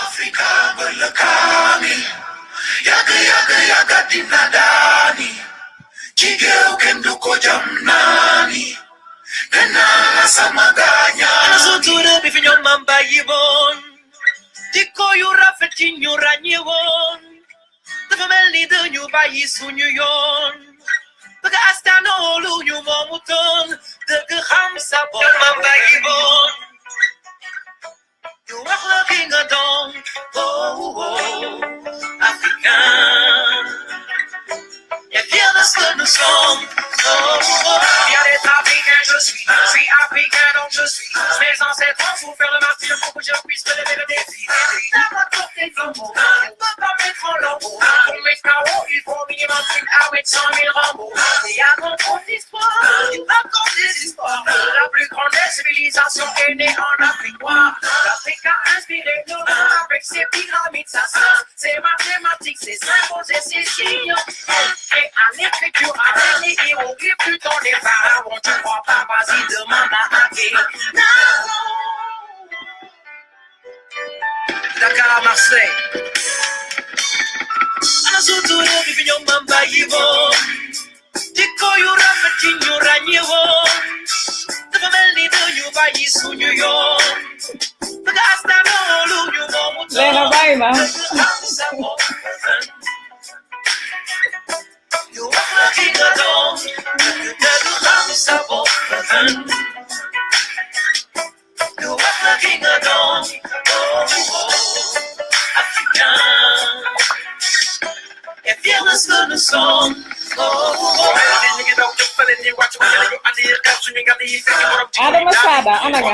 Afrika berlekami, yaga dinadani, jigeuke nduko jamnani, kenala samaganya. Anazutura bifinyo mamba yibon, tiko yura fetin yura nyewon, tafameli de nyuba yisu nyon, baga astano lu nyumomuton, de geham sabon mamba yibon. You are looking at dawn, African. You feel the sun song, Y'a des Africains, je suis Africain, donc je suis. Mes ancêtres pour faire le martyr pour que je puisse me lever le défi. La porte des flambeaux, ne peut pas mettre en lambeau. Pour mes carreaux, il faut minimum une avec 100 000 rambeaux. Et à mon compte d'histoire, il raconte des histoires. La plus grande des civilisations est née en Afrique noire. L'Afrique a inspiré nos langues avec ses pyramides, sa science, ses mathématiques, ses symboles et ses signes. Et à l'écriture, avec les hiéroglyphes, plus dans les pharaons, tu crois pas, vas-y, demande à Haké. Dakar, Marseille. Anazutura, bivinyo mamba yivo. Tiko yura fetin yura nyewo. Tafameli de yuba yisu nyon. Baga astano lu nyumomuto. Lena Baima. You are looking alone, you never have a sabot. You are looking alone, African. If you're listening to song, Ada Masada, anaga.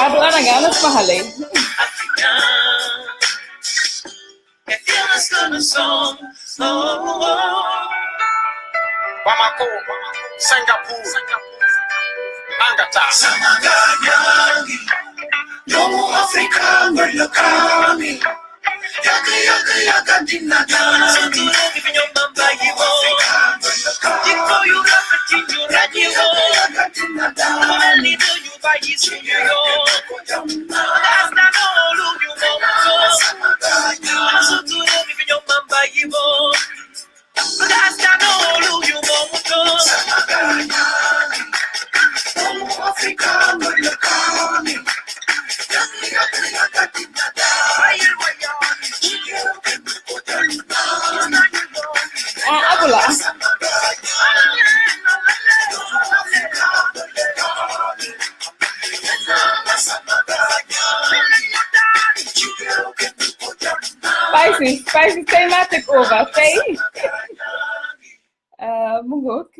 Aduh anaga, alas mahali. Bamako, Singapore, Angata. Samaganyangi, Yomo Afrika berlekami, yaga dinadani. Anazutura bivinyo mamba yivo. Tiko yura fetin yura nyewo. Tafameli de yuba yisu nyon. Baga astano lu nyumomuto. Anazutura bivinyo mamba yivo. Baga astano lu nyumomuto. Afrika berlekami, yaga dinadani. Aku lah. Spicy, stay matic over, stay. Mungok.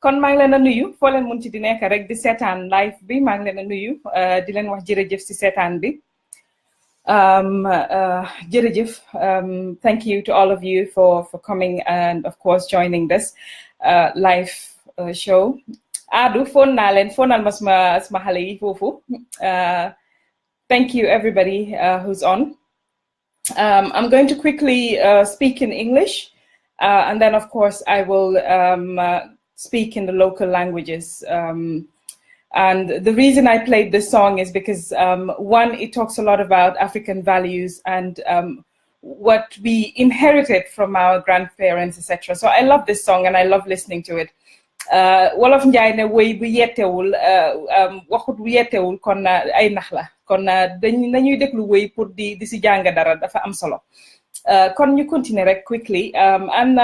Kon maa ngi leen a nuyu foo leen mun ci di nekk rek di seetaan live bi maa ngi leen a nuyu di leen wax jërëjëf si seetaan bi. Jërëjëf, thank you to all of you for coming and of course joining this live show. Adu phone naa leen phonal ma suma xale yi foofu. Thank you everybody who's on. I'm going to quickly speak in English and then of course I will speak in the local languages. And the reason I played this song is because, one, it talks a lot about African values and what we inherited from our grandparents, etc. So I love this song and I love listening to it. Wolof Njaay ne woy bu yettewul waxut bu yettewul kon ay nax la kon dañuy déglu woy pour di si jàng dara dafa am solo. Kon ñu continue rek quickly and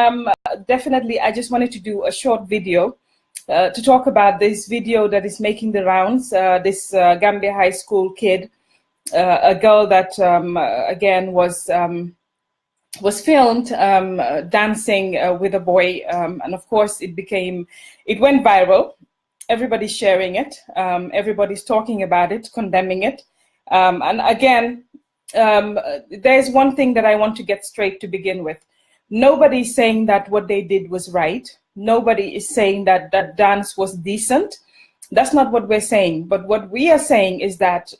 definitely I just wanted to do a short video to talk about this video that is making the rounds. This Gambia High School kid, a girl that again was filmed dancing with a boy, and of course it went viral. Everybody's sharing it. Everybody's talking about it, condemning it. And again, there's one thing that I want to get straight to begin with. Nobody's saying that what they did was right. Nobody is saying that that dance was decent. That's not what we're saying. But what we are saying is that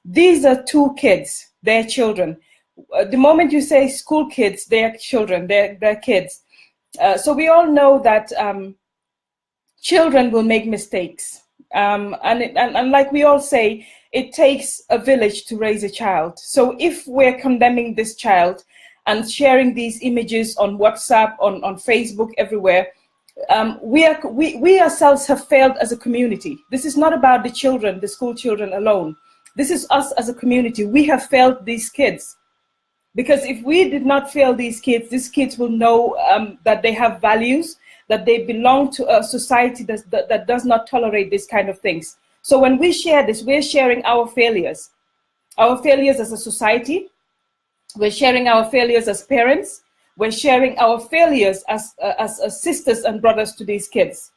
these are two kids, they're children. The moment you say school kids, they're children, they're kids. So we all know that children will make mistakes. And like we all say, it takes a village to raise a child. So if we're condemning this child and sharing these images on WhatsApp, on Facebook, everywhere, we ourselves have failed as a community. This is not about the children, the school children alone. This is us as a community. We have failed these kids. Because if we did not fail these kids will know that they have values, that they belong to a society that does not tolerate this kind of things. So when we share this, we're sharing our failures as a society. We're sharing our failures as parents. We're sharing our failures as sisters and brothers to these kids.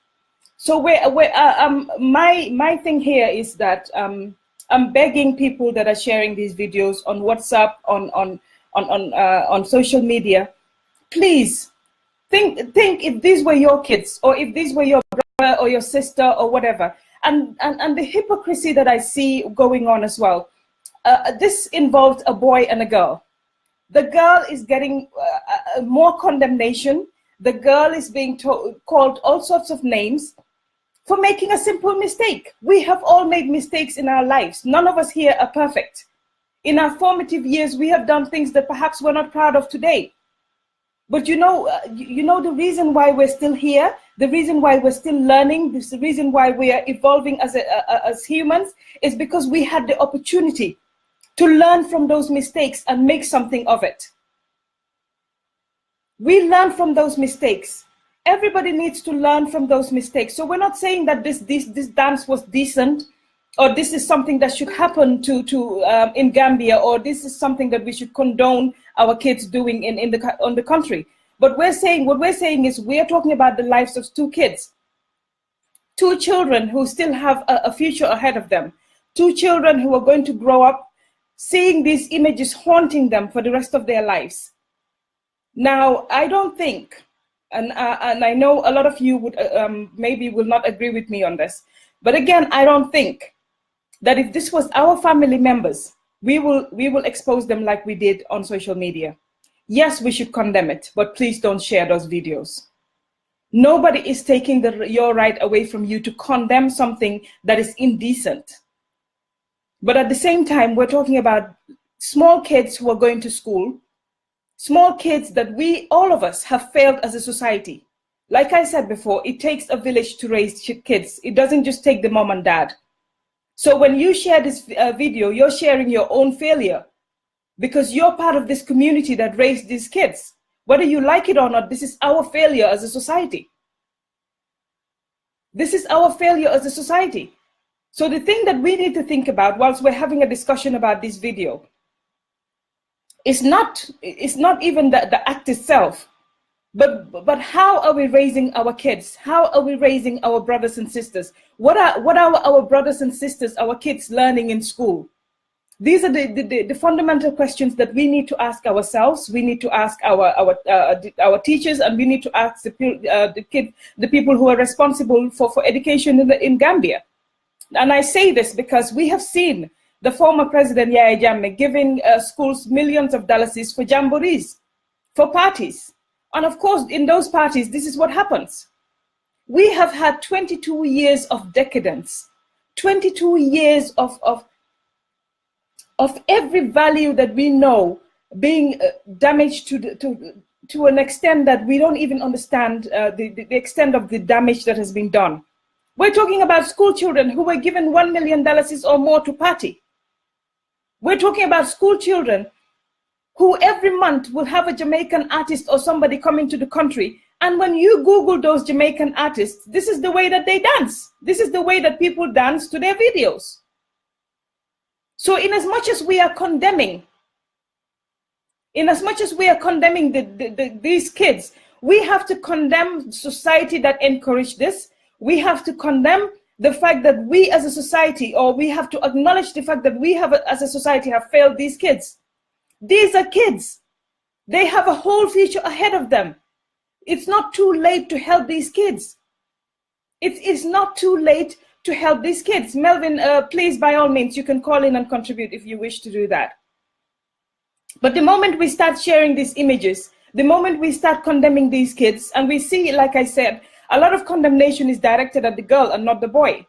So my thing here is that I'm begging people that are sharing these videos on WhatsApp, on social media, please think if these were your kids, or if these were your brother or your sister or whatever, and the hypocrisy that I see going on as well. This involved a boy and a girl. The girl is getting more condemnation. The girl is being called all sorts of names for making a simple mistake. We have all made mistakes in our lives. None of us here are perfect. In our formative years, we have done things that perhaps we're not proud of today. But you know the reason why we're still here, the reason why we're still learning, the reason why we are evolving as humans is because we had the opportunity to learn from those mistakes and make something of it. We learn from those mistakes. Everybody needs to learn from those mistakes. So we're not saying that this dance was decent, or this is something that should happen in Gambia, or this is something that we should condone our kids doing on the country. But what we're saying is we're talking about the lives of two kids, two children who still have a future ahead of them, two children who are going to grow up seeing these images haunting them for the rest of their lives. Now, I don't think, and I know a lot of you would maybe will not agree with me on this, but again, I don't think that if this was our family members, we will expose them like we did on social media. Yes, we should condemn it, but please don't share those videos. Nobody is taking your right away from you to condemn something that is indecent. But at the same time, we're talking about small kids who are going to school, small kids that all of us have failed as a society. Like I said before, it takes a village to raise kids. It doesn't just take the mom and dad. So when you share this video, you're sharing your own failure because you're part of this community that raised these kids. Whether you like it or not, this is our failure as a society. This is our failure as a society. So the thing that we need to think about whilst we're having a discussion about this video is not even the act itself, but how are we raising our kids? How are we raising our brothers and sisters? What are our brothers and sisters, our kids learning in school? These are the fundamental questions that we need to ask ourselves. We need to ask our teachers, and we need to ask the people who are responsible for education in Gambia. And I say this because we have seen the former president Yahya Jammeh giving schools millions of dollars for jamborees, for parties. And of course, in those parties, this is what happens. We have had 22 years of decadence, 22 years of every value that we know being damaged to an extent that we don't even understand the extent of the damage that has been done. We're talking about school children who were given $1 million or more to party. We're talking about school children who every month will have a Jamaican artist or somebody come into the country And when you Google those Jamaican artists, this is the way that they dance. This is the way that people dance to their videos. So in as much as we are condemning, these kids, we have to condemn society that encourage this. We have to condemn the fact that we as a society, or we have to acknowledge the fact that we have, as a society, have failed these kids. These are kids. They have a whole future ahead of them. It's not too late to help these kids. It is not too late to help these kids. Melvin, please, by all means, you can call in and contribute if you wish to do that. But the moment we start sharing these images, the moment we start condemning these kids, and we see, like I said, a lot of condemnation is directed at the girl and not the boy.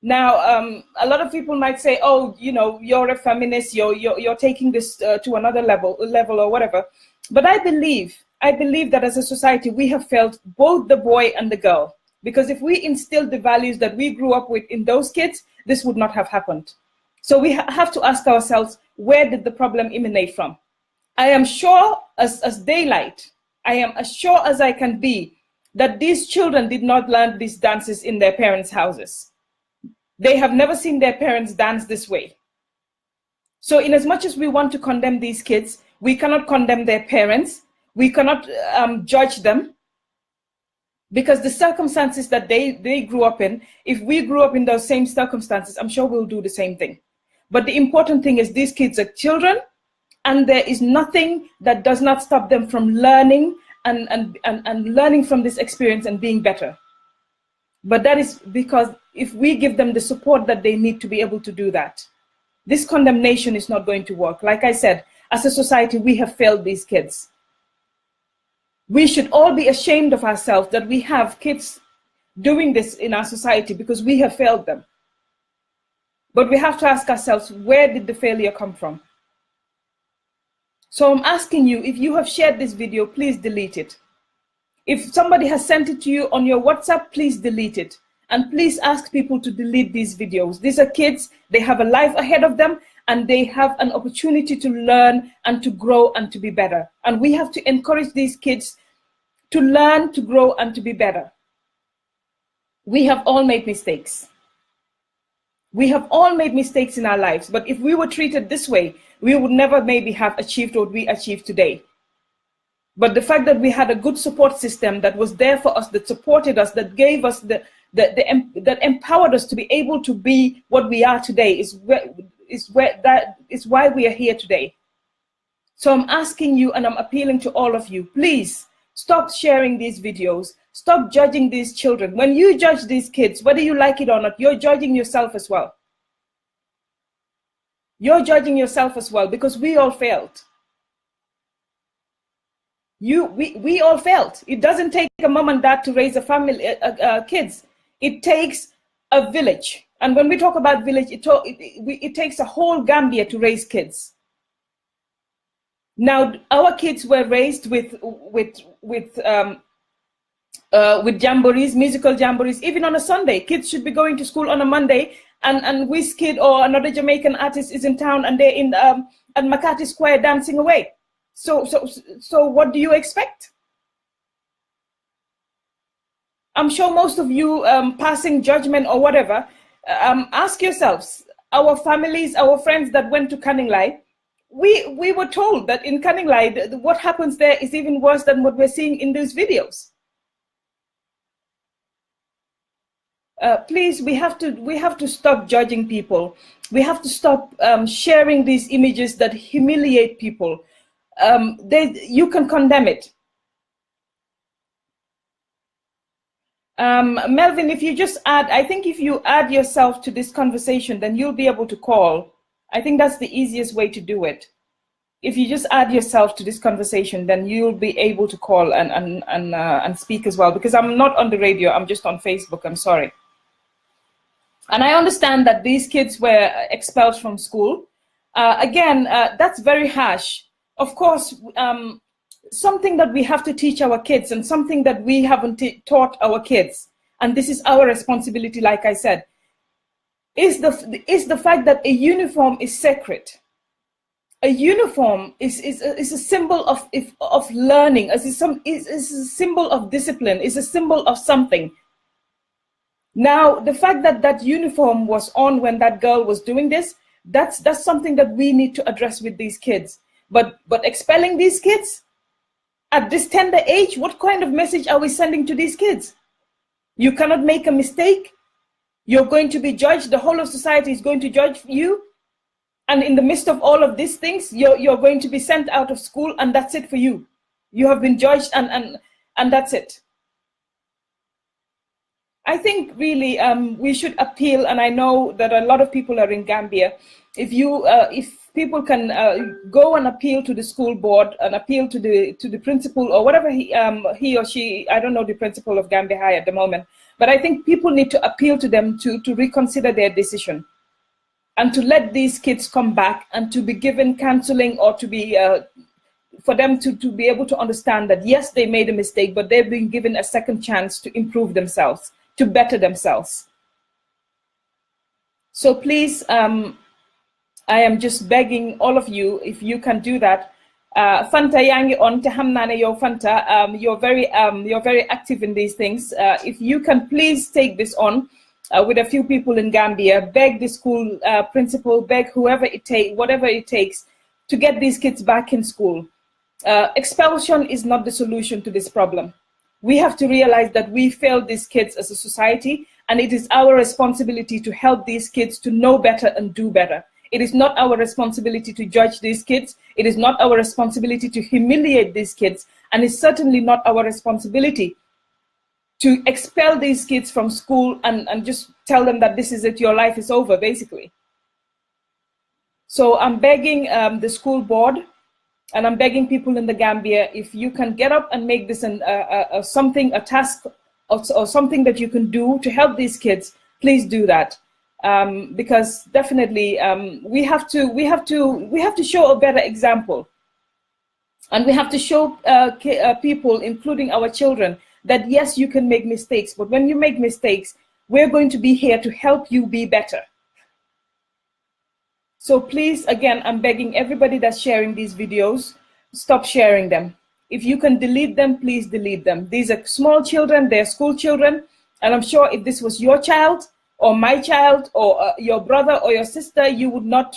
Now, a lot of people might say, oh, you know, you're a feminist, you're taking this to another level or whatever. But I believe that as a society, we have failed both the boy and the girl. Because if we instilled the values that we grew up with in those kids, this would not have happened. So we have to ask ourselves, where did the problem emanate from? I am sure as daylight, I am as sure as I can be that these children did not learn these dances in their parents' houses. They have never seen their parents dance this way. So in as much as we want to condemn these kids, we cannot condemn their parents. We cannot judge them, because the circumstances that they grew up in, if we grew up in those same circumstances, I'm sure we'll do the same thing. But the important thing is these kids are children, and there is nothing that does not stop them from learning and learning from this experience and being better. But that is because if we give them the support that they need to be able to do that, this condemnation is not going to work. Like I said, as a society, we have failed these kids. We should all be ashamed of ourselves that we have kids doing this in our society, because we have failed them. But we have to ask ourselves, where did the failure come from? So I'm asking you, if you have shared this video, please delete it. If somebody has sent it to you on your WhatsApp, please delete it. And please ask people to delete these videos. These are kids, they have a life ahead of them, and they have an opportunity to learn and to grow and to be better. And we have to encourage these kids to learn, to grow, and to be better. We have all made mistakes. We have all made mistakes in our lives, but if we were treated this way, we would never maybe have achieved what we achieved today. But the fact that we had a good support system that was there for us, that supported us, that gave us that empowered us to be able to be what we are today is why we are here today. So I'm asking you, and I'm appealing to all of you, please stop sharing these videos. Stop judging these children. When you judge these kids, whether you like it or not, you're judging yourself as well. You're judging yourself as well, because we all failed. We all failed. It doesn't take a mom and dad to raise a family, kids. It takes a village. And when we talk about village, it takes a whole Gambia to raise kids. Now, our kids were raised with jamborees, musical jamborees. Even on a Sunday, kids should be going to school on a Monday, and Wizkid or another Jamaican artist is in town, and they're in at Makati Square dancing away. So what do you expect? I'm sure most of you passing judgment or whatever, ask yourselves, our families, our friends that went to Kaninglai, we were told that in Kaninglai, what happens there is even worse than what we're seeing in these videos. Please, we have to stop judging people. We have to stop sharing these images that humiliate people. You can condemn it. Melvin, if you just add, I think if you add yourself to this conversation, then you'll be able to call. I think that's the easiest way to do it. If you just add yourself to this conversation, then you'll be able to call and speak as well, because I'm not on the radio, I'm just on Facebook, I'm sorry. And I understand that these kids were expelled from school. Again, that's very harsh. Of course, something that we have to teach our kids, and something that we haven't taught our kids, and this is our responsibility, like I said, is the fact that a uniform is sacred. A uniform is a symbol of learning. Is a symbol of discipline. Is a symbol of something. Now, the fact that that uniform was on when that girl was doing this, that's something that we need to address with these kids. But expelling these kids at this tender age, what kind of message are we sending to these kids? You cannot make a mistake. You're going to be judged. The whole of society is going to judge you. And in the midst of all of these things, you're going to be sent out of school, and that's it for you. You have been judged, and that's it. I think really we should appeal, and I know that a lot of people are in Gambia. If people can go and appeal to the school board and appeal to the principal or whatever he or she, I don't know the principal of Gambia High at the moment, but I think people need to appeal to them to reconsider their decision, and to let these kids come back and to be given counseling, or to be for them to be able to understand that yes, they made a mistake, but they've been given a second chance to improve themselves, to better themselves. So please, I am just begging all of you, if you can do that. Fanta yangi on te hamnane yo Fanta, you're very active in these things. If you can please take this on with a few people in Gambia, beg the school principal, beg whoever whatever it takes to get these kids back in school. Expulsion is not the solution to this problem. We have to realize that we failed these kids as a society, and it is our responsibility to help these kids to know better and do better. It is not our responsibility to judge these kids. It is not our responsibility to humiliate these kids. And it's certainly not our responsibility to expel these kids from school and just tell them that this is it, your life is over, basically. So I'm begging the school board, and I'm begging people in the Gambia, if you can get up and make this a task or something that you can do to help these kids, please do that. Because definitely we have to show a better example, and we have to show people, including our children, that yes, you can make mistakes, but when you make mistakes, we're going to be here to help you be better. So please, again, I'm begging everybody that's sharing these videos, stop sharing them. If you can delete them, please delete them. These are small children, they're school children, and I'm sure if this was your child or my child or your brother or your sister, you would not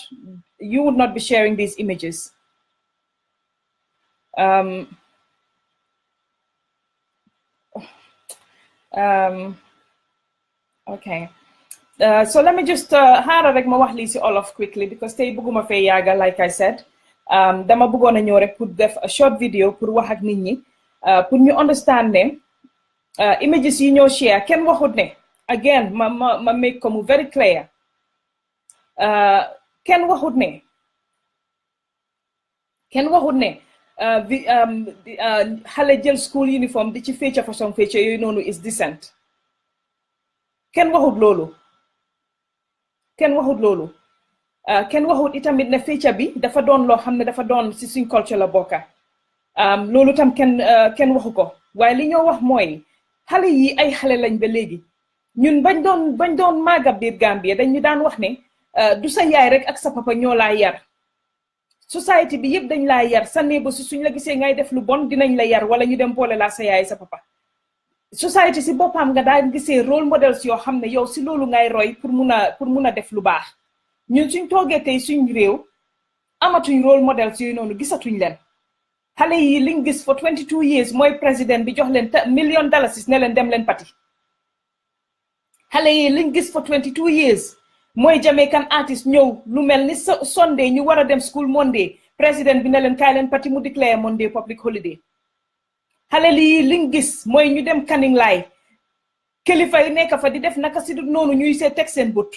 be sharing these images. Okay. So let me just rek ma wax li ci Olof quickly, because tay bëgguma fay yaga, like I said. Dama bëggona ñëw rek pour def a short video pour wax ak nit ñi pour ñu understand ne images yi ñoo share kenn waxut ne, again ma make ko mu very clear, kenn waxut ne xale jël school uniform di ci fecca façon fecca yooyu noonu is decent. Kenn waxut loolu. Kenn waxut itamit ne fecca bi dafa doon loo xam ne dafa doon ci suñ culture la bokka. Loolu tam kenn waxu ko. Waaye li ñoo wax mooy xale yi ay xale lañ ba léegi. Ñun bañ doon màgga biir Gambia dañu daan wax ne du sa yaay rek ak sa papa ñoo laa yar. Society bi yëpp dañ laa yar, sa néeba su suñ la gisee ngay def lu bon dinañ la yar, wala ñu dem boole laa sa yaay sa papa. Society si boppam nga daan gisee role models yoo xam ne yow si loolu ngay roy pour mun a def lu baax. Ñun suñ toogee tey suñ réew amatuñ role models yooyu noonu, gisatuñ leen. Xale yi liñ gis for 22 years mooy président bi jox leen $1 million ne leen dem leen pati. Xale yi liñ gis for 22 years mooy Jamaican artist ñëw lu mel ni Sunday ñu war a dem school Monday, président bi ne leen kaay leen pati mu declare Monday public holiday. Xale lii liñ gis mooy ñu dem Kanning Laay, kilifa yi nekk fa di def naka si noonu ñuy see teg seen bët.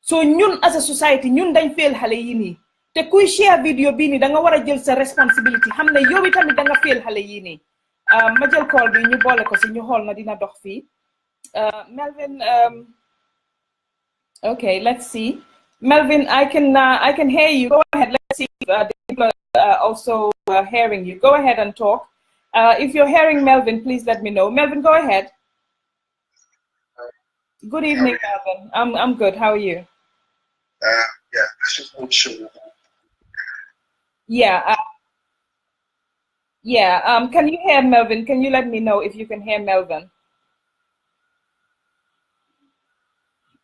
So ñun as a society ñun dañ feel xale yi nii, te kuy share video bii nii da nga war a jël sa responsibility xam ne yow itamit da nga feel xale yi nii. Ma jël call bi ñu boole ko si ñu xool na dina dox fii. Melvin, okay, let's see. Melvin, I can hear you. Go ahead. Let's see if the people are also hearing you. Go ahead and talk. If you're hearing Melvin, please let me know. Melvin, go ahead. Good evening, Melvin. I'm good. How are you? Yeah, I just want to show you. Yeah. Yeah. Can you hear Melvin? Can you let me know if you can hear Melvin?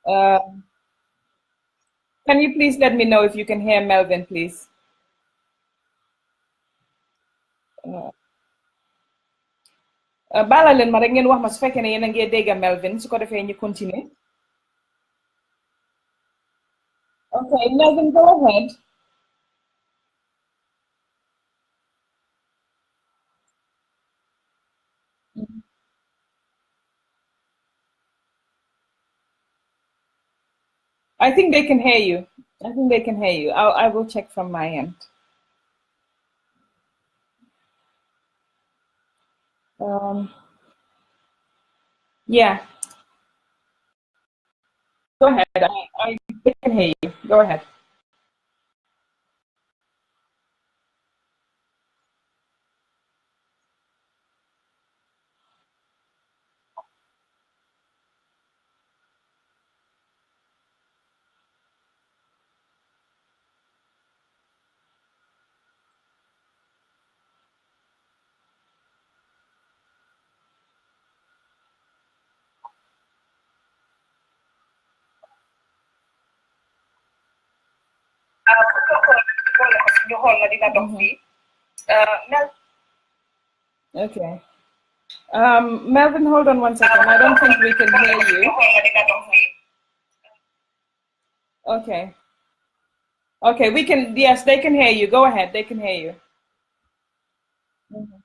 Uh, can you please let me know if you can hear Melvin, please? Bala leen ma rek ngeen wax ma su fekkee ne yéen a ngi dégg Melvin su ko defee ñu continuer. Okay, Melvin, go ahead. I think they can hear you. I think they can hear you. I will check from my end. Um, yeah, go ahead. They can hear you. Go ahead. Okay. Melvin, hold on one second. I don't think we can hear you. Okay. Okay, we can, yes, they can hear you. Go ahead. They can hear you. Mhm,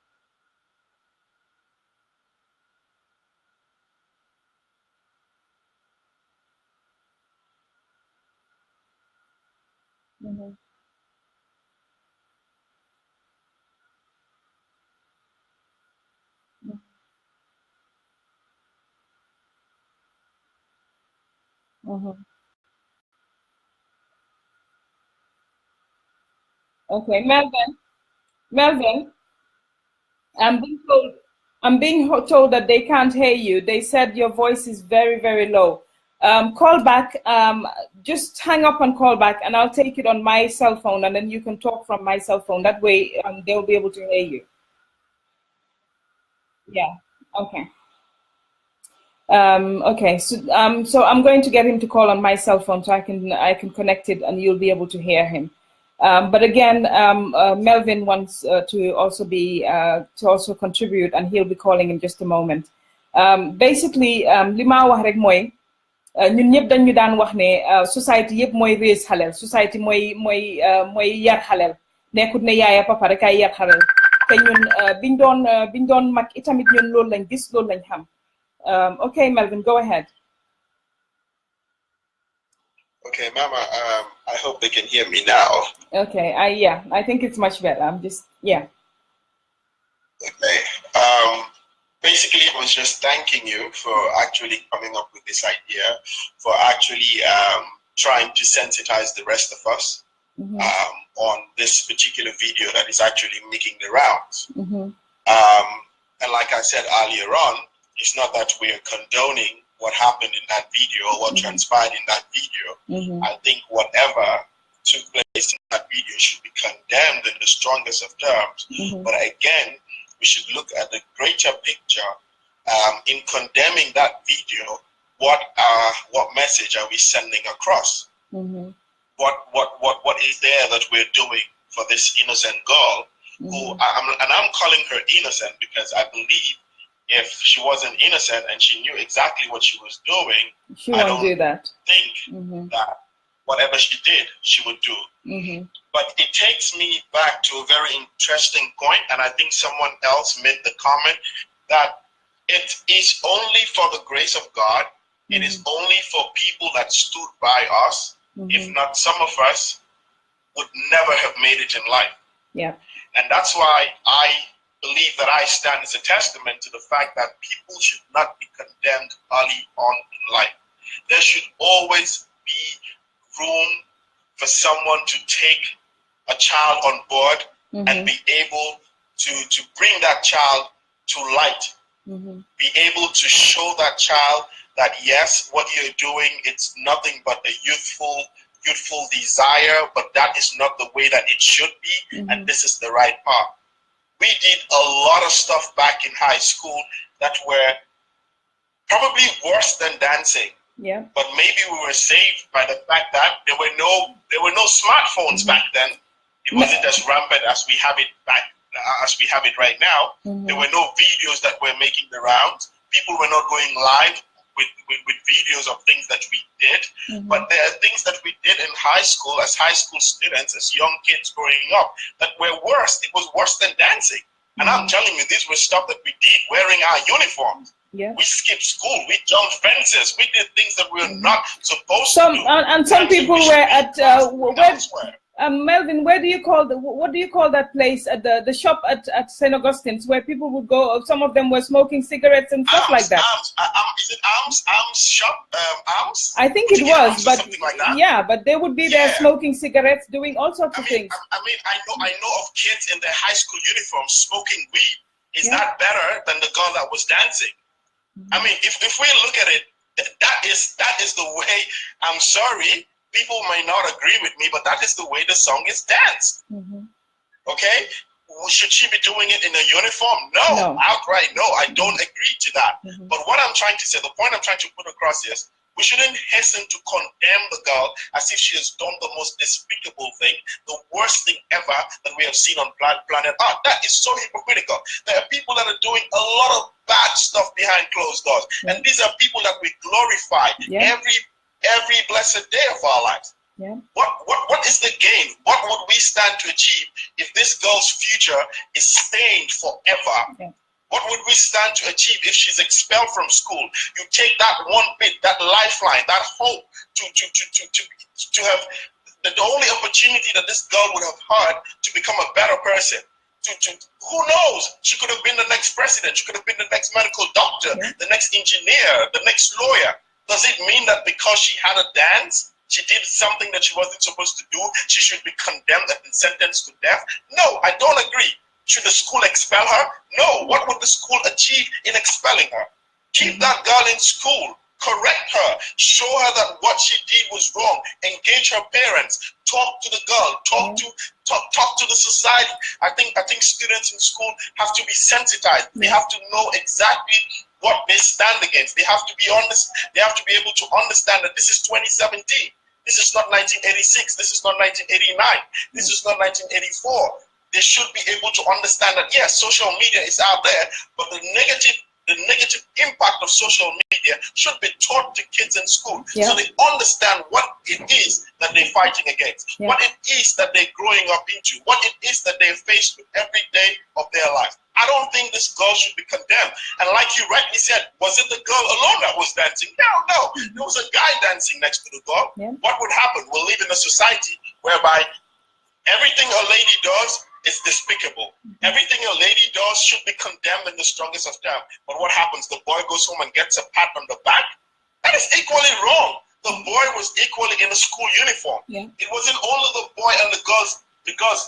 mhm, mhm. Okay, Melvin, Melvin, I'm being told, told that they can't hear you. They said your voice is very, very low. Call back. Just hang up and call back, and I'll take it on my cell phone, and then you can talk from my cell phone. That way, they'll be able to hear you. Yeah. Okay. Okay. So I'm going to get him to call on my cell phone so I can connect it, and you'll be able to hear him. But again, Melvin wants to also contribute, and he'll be calling in just a moment. Basically, li ma wax rek mooy ñun ñëpp dañu daan wax ne society yëpp mooy raise xaleel society mooy yar xaleel nekkut ne yaaya papa rek ay yar xaleel te ñun biñ doon mag itamit ñun loolu lañ gis loolu lañ xam. Okay, Melvin, go ahead. Okay, Mama, I hope they can hear me now. Okay, I think it's much better. I'm just, yeah. Okay. Basically, I was just thanking you for actually coming up with this idea, for actually trying to sensitize the rest of us on this particular video that is actually making the rounds. And like I said earlier on, it's not that we are condoning what happened in that video or what transpired in that video. I think whatever took place in that video should be condemned in the strongest of terms. But again, we should look at the greater picture. In condemning that video, what message are we sending across? What is there that we're doing for this innocent girl? I'm calling her innocent because I believe if she wasn't innocent and she knew exactly what she was doing, she won't do that. Think that whatever she did, she would do. But it takes me back to a very interesting point, and I think someone else made the comment that it is only for the grace of God. It is only for people that stood by us. If not, some of us would never have made it in life. Yeah. And that's why I believe that I stand as a testament to the fact that people should not be condemned early on in life. There should always be room for someone to take a child on board and be able to bring that child to light. Be able to show that child that yes, what you're doing, it's nothing but a youthful youthful desire, but that is not the way that it should be, and this is the right path. We did a lot of stuff back in high school that were probably worse than dancing. Yeah. But maybe we were saved by the fact that there were no smartphones back then. It wasn't as rampant as we have it right now. There were no videos that were making the rounds. People were not going live with videos of things that we did. But there are things that we did in high school as high school students, as young kids growing up, that were worse. It was worse than dancing. And I'm telling you, these were stuff that we did wearing our uniforms. Yeah. We skipped school. We jumped fences. We did things that we were not supposed to do. And some people were at Melvin. What do you call that place at the shop at St. Augustine's where people would go? Some of them were smoking cigarettes and stuff like that. Is it Arms shop? Arms? I think it was, but something like that. Yeah, but they would be there smoking cigarettes, doing all sorts of things. I know of kids in their high school uniforms smoking weed. Is that better than the girl that was dancing? I mean, if we look at it, that is the way. I'm sorry, people may not agree with me, but that is the way the song is danced. Okay, should she be doing it in a uniform? No, outright no. I don't agree to that. But what I'm trying to say, the point I'm trying to put across is, we shouldn't hasten to condemn the girl as if she has done the most despicable thing, the worst thing ever that we have seen on planet Earth. That is so hypocritical. There are people that are doing a lot of bad stuff behind closed doors, and these are people that we glorify every blessed day of our lives. What is the gain? What would we stand to achieve if this girl's future is stained forever? What would we stand to achieve if she's expelled from school? You take that one bit, that lifeline, that hope to have the only opportunity that this girl would have had to become a better person. Who knows? She could have been the next president. She could have been the next medical doctor, the next engineer, the next lawyer. Does it mean that because she had a dance, she did something that she wasn't supposed to do, she should be condemned and sentenced to death? No, I don't agree. Should the school expel her? No. What would the school achieve in expelling her? Keep that girl in school. Correct her. Show her that what she did was wrong. Engage her parents. Talk to the girl. Talk to the society. I think students in school have to be sensitized. They have to know exactly what they stand against. They have to be honest. They have to be able to understand that this is 2017. This is not 1986. This is not 1989. This is not 1984. They should be able to understand that, yes, social media is out there, but the negative impact of social media should be taught to kids in school so they understand what it is that they're fighting against, what it is that they're growing up into, what it is that they're faced with every day of their lives. I don't think this girl should be condemned. And like you rightly said, was it the girl alone that was dancing? No. There was a guy dancing next to the girl. What would happen? We'll live in a society whereby everything a lady does is despicable. Everything a lady does should be condemned in the strongest of terms. But what happens? The boy goes home and gets a pat on the back? That is equally wrong. The boy was equally in a school uniform. It wasn't only the boy and the girls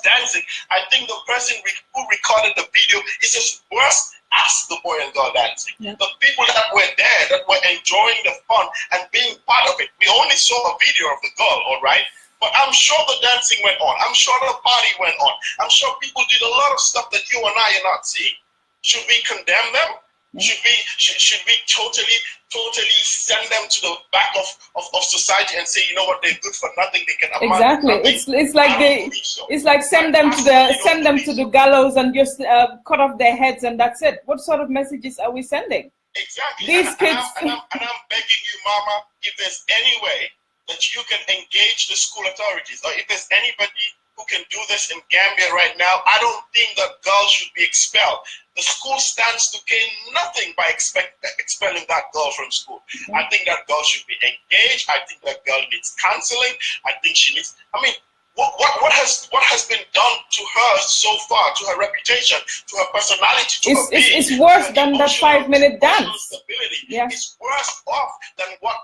dancing. I think the person who recorded the video is as worse as the boy and girl dancing. The people that were there, that were enjoying the fun and being part of it. We only saw a video of the girl, all right? But I'm sure the dancing went on. I'm sure the party went on. I'm sure people did a lot of stuff that you and I are not seeing. Should we condemn them? Should we totally send them to the back of society and say, you know what, they're good for nothing, they can exactly. It's like send them to the gallows and just cut off their heads and that's it. What sort of messages are we sending? Exactly. These kids. And I'm begging you, Mama, if there's any way that you can engage the school authorities, or if there's anybody who can do this in Gambia right now, I don't think that girl should be expelled. The school stands to gain nothing by expelling that girl from school. I think that girl should be engaged. I think that girl needs counseling. I think she needs, what has been done to her so far, to her reputation, to her personality, to her being? It's worse than that 5-minute dance. It's worse off than what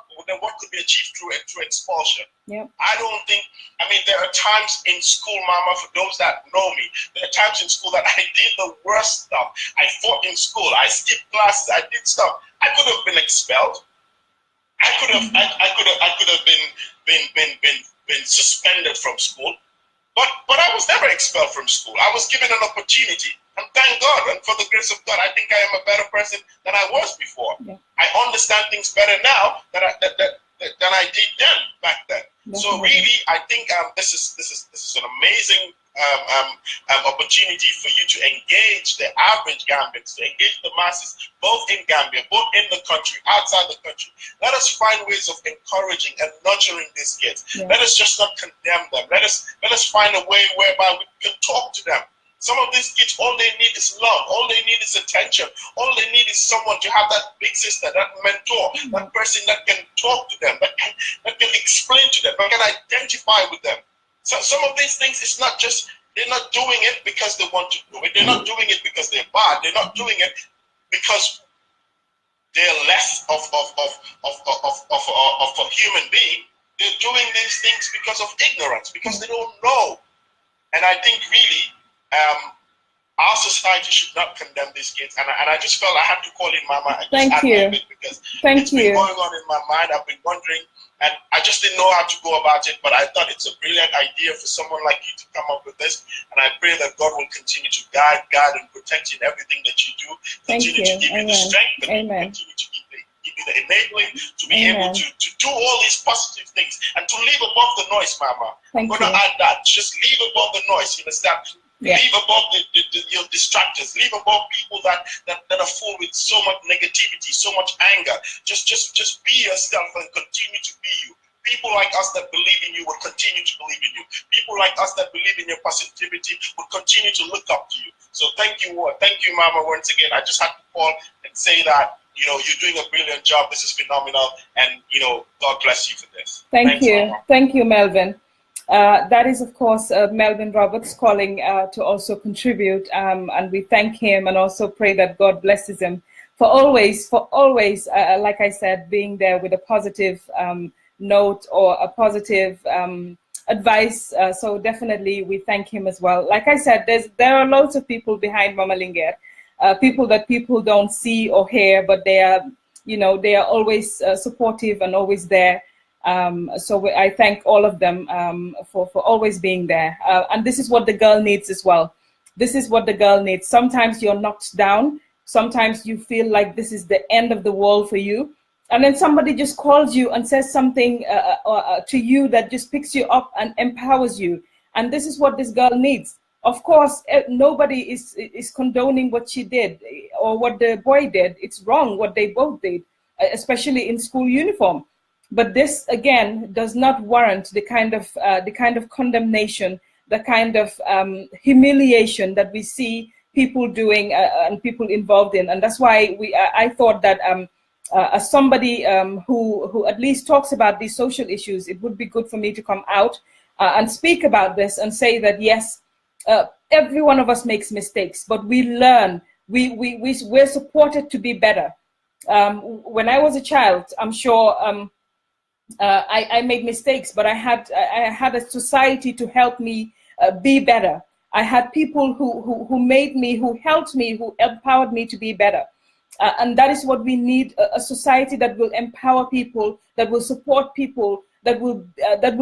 could be achieved through expulsion. I don't think, there are times in school, Mama, for those that know me, there are times in school that I did the worst stuff. I fought in school. I skipped classes. I did stuff. I could have been expelled. I could have been been suspended from school. But I was never expelled from school. I was given an opportunity. And thank God, and for the grace of God, I think I am a better person than I was before. Yeah. I understand things better now than I did then back then. Definitely. So really, I think this is an amazing opportunity for you to engage the average Gambians, to engage the masses, both in Gambia, both in the country, outside the country. Let us find ways of encouraging and nurturing these kids. Yeah. Let us just not condemn them. Let us find a way whereby we can talk to them. Some of these kids, all they need is love. All they need is attention. All they need is someone to have that big sister, that mentor, that person that can talk to them, that can explain to them, that can identify with them. So some of these things, it's not just, they're not doing it because they want to do it. They're not doing it because they're bad. They're not doing it because they're less of a human being. They're doing these things because of ignorance, because they don't know. And I think really, our society should not condemn these kids. And I just felt I had to call in Mama and Thank just you. add it because it's been going on in my mind. I've been wondering, and I just didn't know how to go about it. But I thought it's a brilliant idea for someone like you to come up with this. And I pray that God will continue to guide and protect you in everything that you do. Continue to give you the strength and continue to give you the enabling to be able to do all these positive things and to live above the noise, Mama. I'm going to add that. Just live above the noise, you understand? Yeah. Leave above your distractors. Leave above people that are full with so much negativity, so much anger. Just be yourself and continue to be you. People like us that believe in you will continue to believe in you. People like us that believe in your positivity will continue to look up to you. So thank you, Mama, once again. I just had to call and say that, you're doing a brilliant job. This is phenomenal. And, God bless you for this. Thanks, you. Mama. Thank you, Melvin. That is, of course, Melvin Roberts calling to also contribute, and we thank him and also pray that God blesses him for always, like I said, being there with a positive note or a positive advice. So definitely we thank him as well. Like I said, there are loads of people behind Mama Linguère, people that people don't see or hear, but they are, they are always supportive and always there. So I thank all of them for always being there. And this is what the girl needs as well. This is what the girl needs. Sometimes you're knocked down. Sometimes you feel like this is the end of the world for you. And then somebody just calls you and says something to you that just picks you up and empowers you. And this is what this girl needs. Of course, nobody is condoning what she did or what the boy did. It's wrong what they both did, especially in school uniform. But this, again, does not warrant the kind of condemnation, the kind of humiliation that we see people doing and people involved in. And that's why I thought that as somebody who at least talks about these social issues, it would be good for me to come out and speak about this and say that, yes, every one of us makes mistakes, but we learn. We're supported to be better. When I was a child, I'm sure I made mistakes, but I had a society to help me be better. I had people who made me, who helped me, who empowered me to be better. And that is what we need, a society that will empower people, that will support people, that will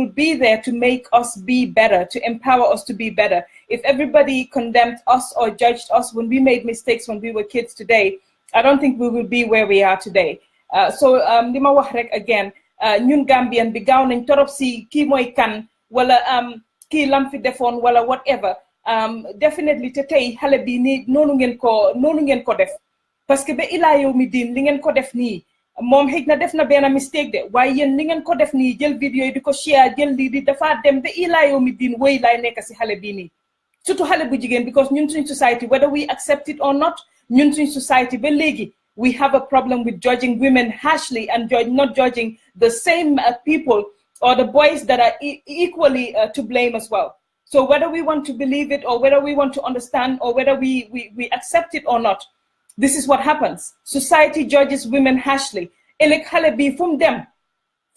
be there to make us be better, to empower us to be better. If everybody condemned us or judged us when we made mistakes when we were kids today, I don't think we will be where we are today. So li ma wax rek again, ñun Gambian bi gaaw nañ torop si kii mooy kan wala kii lam fi defoon wala whatever. Definitely te tey xale bi nii noonu ngeen ko def, parce que ba ilaa yow mi diin li ngeen ko def nii moom xëy na def na benn mistake de, waaye yéen li ngeen ko def nii jël vidéo yi di ko share, jël lii di dafa dem ba ilaa yow mi diin wéy laay nekk si xale bii nii, surtout xale bu jigéen, because ñun suñ society, whether we accept it or not, ñun suñ society ba léegi we have a problem with judging women harshly and not judging the same people or the boys that are equally to blame as well. So whether we want to believe it or whether we want to understand or whether we accept it or not, this is what happens. Society judges women harshly. Elek xale bi fum dem,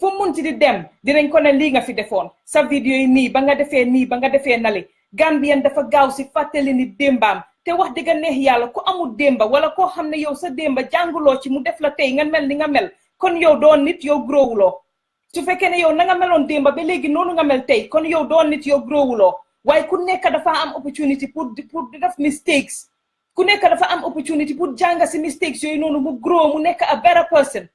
fum munti di dem, dinañ ko ne li nga fi defoon, sa vidéo yi nii ba nga defee nii ba nga defee nale. Gambian dafa gaaw si fàttali ni démbaam. Te wax dëgg neex yàlla ku amul démba wala koo xam ne yow sa démba jànguloo ci mu def la tey nga mel ni nga mel, kon yow doo nit, yow growuloo. su fekkee ne yow na nga meloon démba ba léegi noonu nga mel tey kon yow doon nit yow growuloo waaye ku nekk dafa am opportunity pour di def mistakes ku nekk dafa am opportunity pour jànga si mistakes yooyu noonu mu grow mu nekk a better person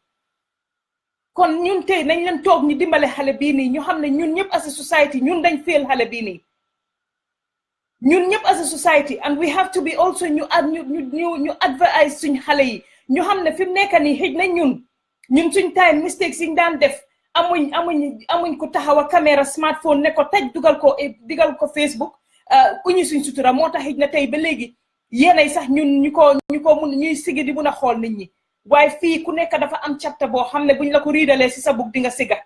kon ñun tey nañ leen toog ñu dimbale xale bii nii ñu xam ne ñun ñëpp as a society ñun dañ fail xale bii nii ñun ñëpp as a society and we have to be also ñu advise suñ xale yi ñu xam ne fi mu nekk nii xëj na ñun suñ time mistakes yi ñu daan def amuñ ko taxaw a caméra smartphone ne ko taj digal ko Facebook uñu suñ sutura moo tax xëj na tey ba léegi yéenay sax ñun ñuy sigi di mun a xool nit ñi waaye fii ku nekk dafa am chapter boo xam ne buñ la ko riidalee si sa bug di nga siga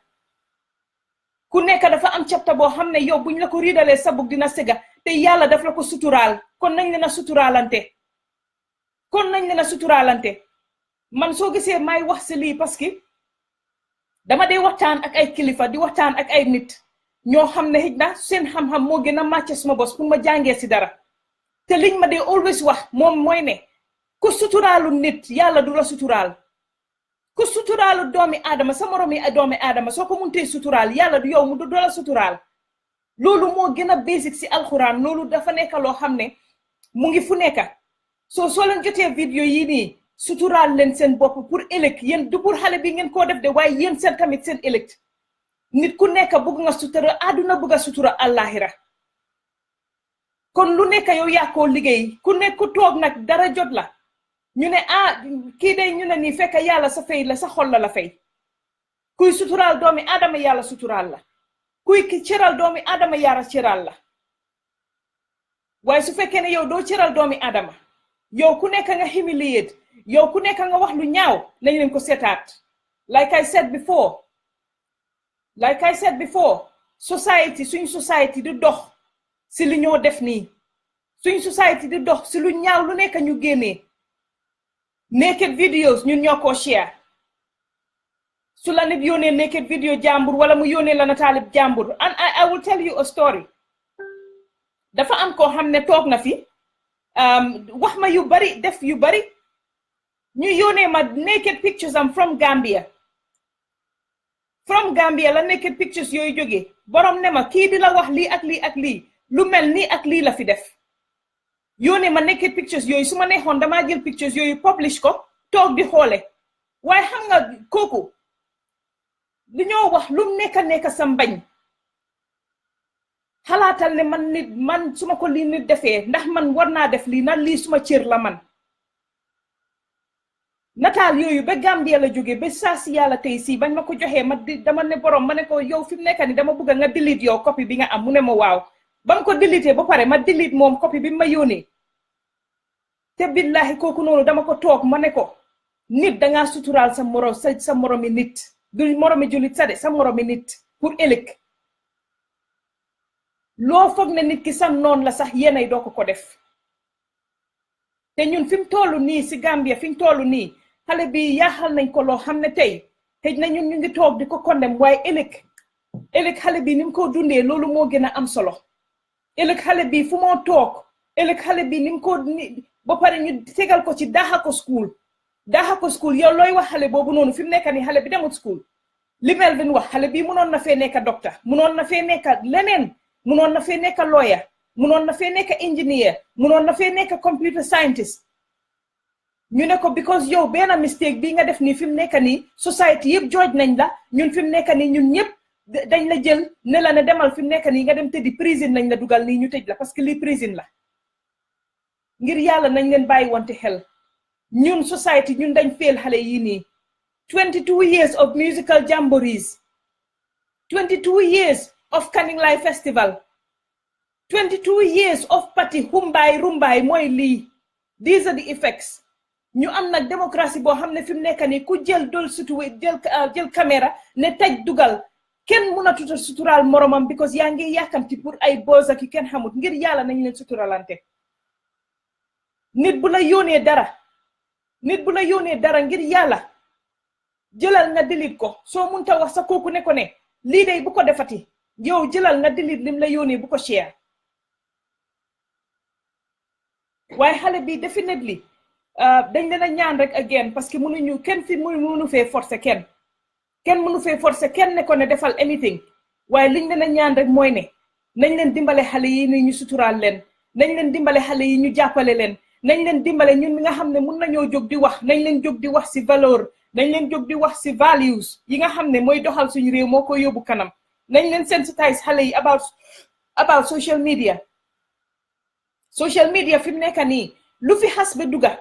ku nekk dafa am chapter boo xam ne yow buñ la ko riidalee sa bug dina siga te yàlla daf la ko suturaal kon nañ leen a suturaalante man soo gisee may wax si lii parce que dama dee waxtaan ak ay kilifa di waxtaan ak ay nit ñoo xam ne xëj na seen xam-xam moo gën a màcce suma bos pour ma jàngee si dara te liñ ma dee always wax moom mooy ne ku suturaalu nit yàlla du la suturaal ku suturaalu doomi aadama sa moromi doomi aadama soo ko muntee suturaal yàlla du yow mu du la suturaal loolu moo gën a basic si alxuraan loolu dafa nekk loo xam ne mu ngi fu nekk soo leen jotee vidéo yi nii suturaal leen seen bopp pour ëllëg yéen du pour xale bi ngeen koo def de waaye yéen seen tamit seen ëllëg nit ku nekk bëgg nga sutura àdduna bëgg a sutura àllaaxira kon lu nekk yow yaa koo liggéey ku nekk ku toog nag dara jot la ñu ne kii day ñu ne nii fekk yàlla sa fay la sa xol la fay kuy suturaal doomi aadama yàlla suturaal la kuy ki cëral doomi aadama yàlla cëral la waaye su fekkee ne yow doo cëral doomi aadama yow ku nekk nga humiliate yow ku nekk nga wax lu ñaaw nañ leen ko seetaat like I said before suñ society di dox si li ñoo def nii suñ society di dox si lu ñaaw lu nekk ñu génnee naked videos ñun ñoo ko share su la nit yónnee naked video jàmbur wala mu yónnee la nataalib jàmbur and I will tell you a story dafa am koo xam ne toog na fi wax ma yu bari def yu bari ñu yónnee ma naked pictures am from Gambia la naked pictures yooyu jógee borom ne ma kii di la wax lii ak lii ak lii lu mel nii ak lii la fi def yónnee ma naked pictures yooyu su ma neexoon damaa jël pictures yooyu publish ko toog di xoole waaye xam nga kooku li ñoo wax lu nekk sa mbañ xalaatal ne man su ma ko lii nit defee ndax man war naa def lii na lii suma cër la man nataal yooyu ba Gambia la jógee ba saa si yàlla tey si bañ ma ko joxee dama ne borom ma ne ko yow fi mu nekk ni dama bëgg nga delete yow copy bi nga am mu ne ma waaw ba mu ko delete ba pare ma delete moom copy bi ma yónnee te billahi kooku noonu dama ko toog ma ne ko nit dangaa suturaal sa moromi nit du moromi julit sa de sa moromi nit pour ëllëg loo foog ne nit ki sam noon la sax yéenay doo ko def te ñun fi mu toll nii si Gambia fi mu toll nii xale bi yaaxal nañ ko loo xam ne tey xëj na ñun ñu ngi toog di ko condemn waaye ëllëg xale bi ni mu ko dundee loolu moo gën a am solo ëllëg xale bi fu moo toog ëllëg xale bi ni mu ko ba pare ñu tegal ko ci daaxa ko school yow looy wax xale boobu noonu fi mu nekk nii xale bi demut school li Melvin wax xale bi munoon na fee nekk docteur munoon na fee nekk leneen munoon na fee nekk lawyer munoon na fee nekk engineer munoon na fee nekk computer scientist ñu ne ko because yow benn mistake bii nga def nii fi mu nekk nii society yëpp jooj nañ la ñun fi mu nekk nii ñun ñëpp dañ la jël ne la ne demal fi mu nekk nii nga dem tëddi prison nañ la dugal nii ñu tëj la parce que lii prison la ngir yàlla nañ leen bàyyi wante xel ñun society ñun dañ feel xale yii nii 22 years of musical jamborees 22 years of Canning Live Festival 22 years of party rumbaay mooy lii these are the effects ñu am nag démocratie boo xam ne fi mu nekk nii ku jël dol jël caméra ne taj dugal kenn mun a suturaal moromam because yaa ngi yàkkamti pour ay buzz ak kenn xamut ngir yàlla nañ leen suturalante nit bu la yónnee dara ngir yàlla jëlal nga delete ko soo munta wax sa kooku ne ko ne lii day bu ko defati yow jëlal nga delete lim la yónnee bu ko share waaye xale bi definitely dañ leen a ñaan rek again parce que mënu fee forcer kenn kenn mënu fee forcer kenn ne ko ne defal anything waaye liñ leen a ñaan rek mooy ne nañ leen dimbale xale yi ni ñu suturaal leen nañ leen dimbale xale yi ñu jàppale leen nañ leen dimbale ñun nga xam ne mun nañoo jóg di wax nañ leen jóg di wax si valeur nañ leen jóg di wax si values yi nga xam ne mooy doxal suñu réew moo ko yóbbu kanam nañ leen sensitize xale yi about social media fi mu nekk nii lu fi xas ba duga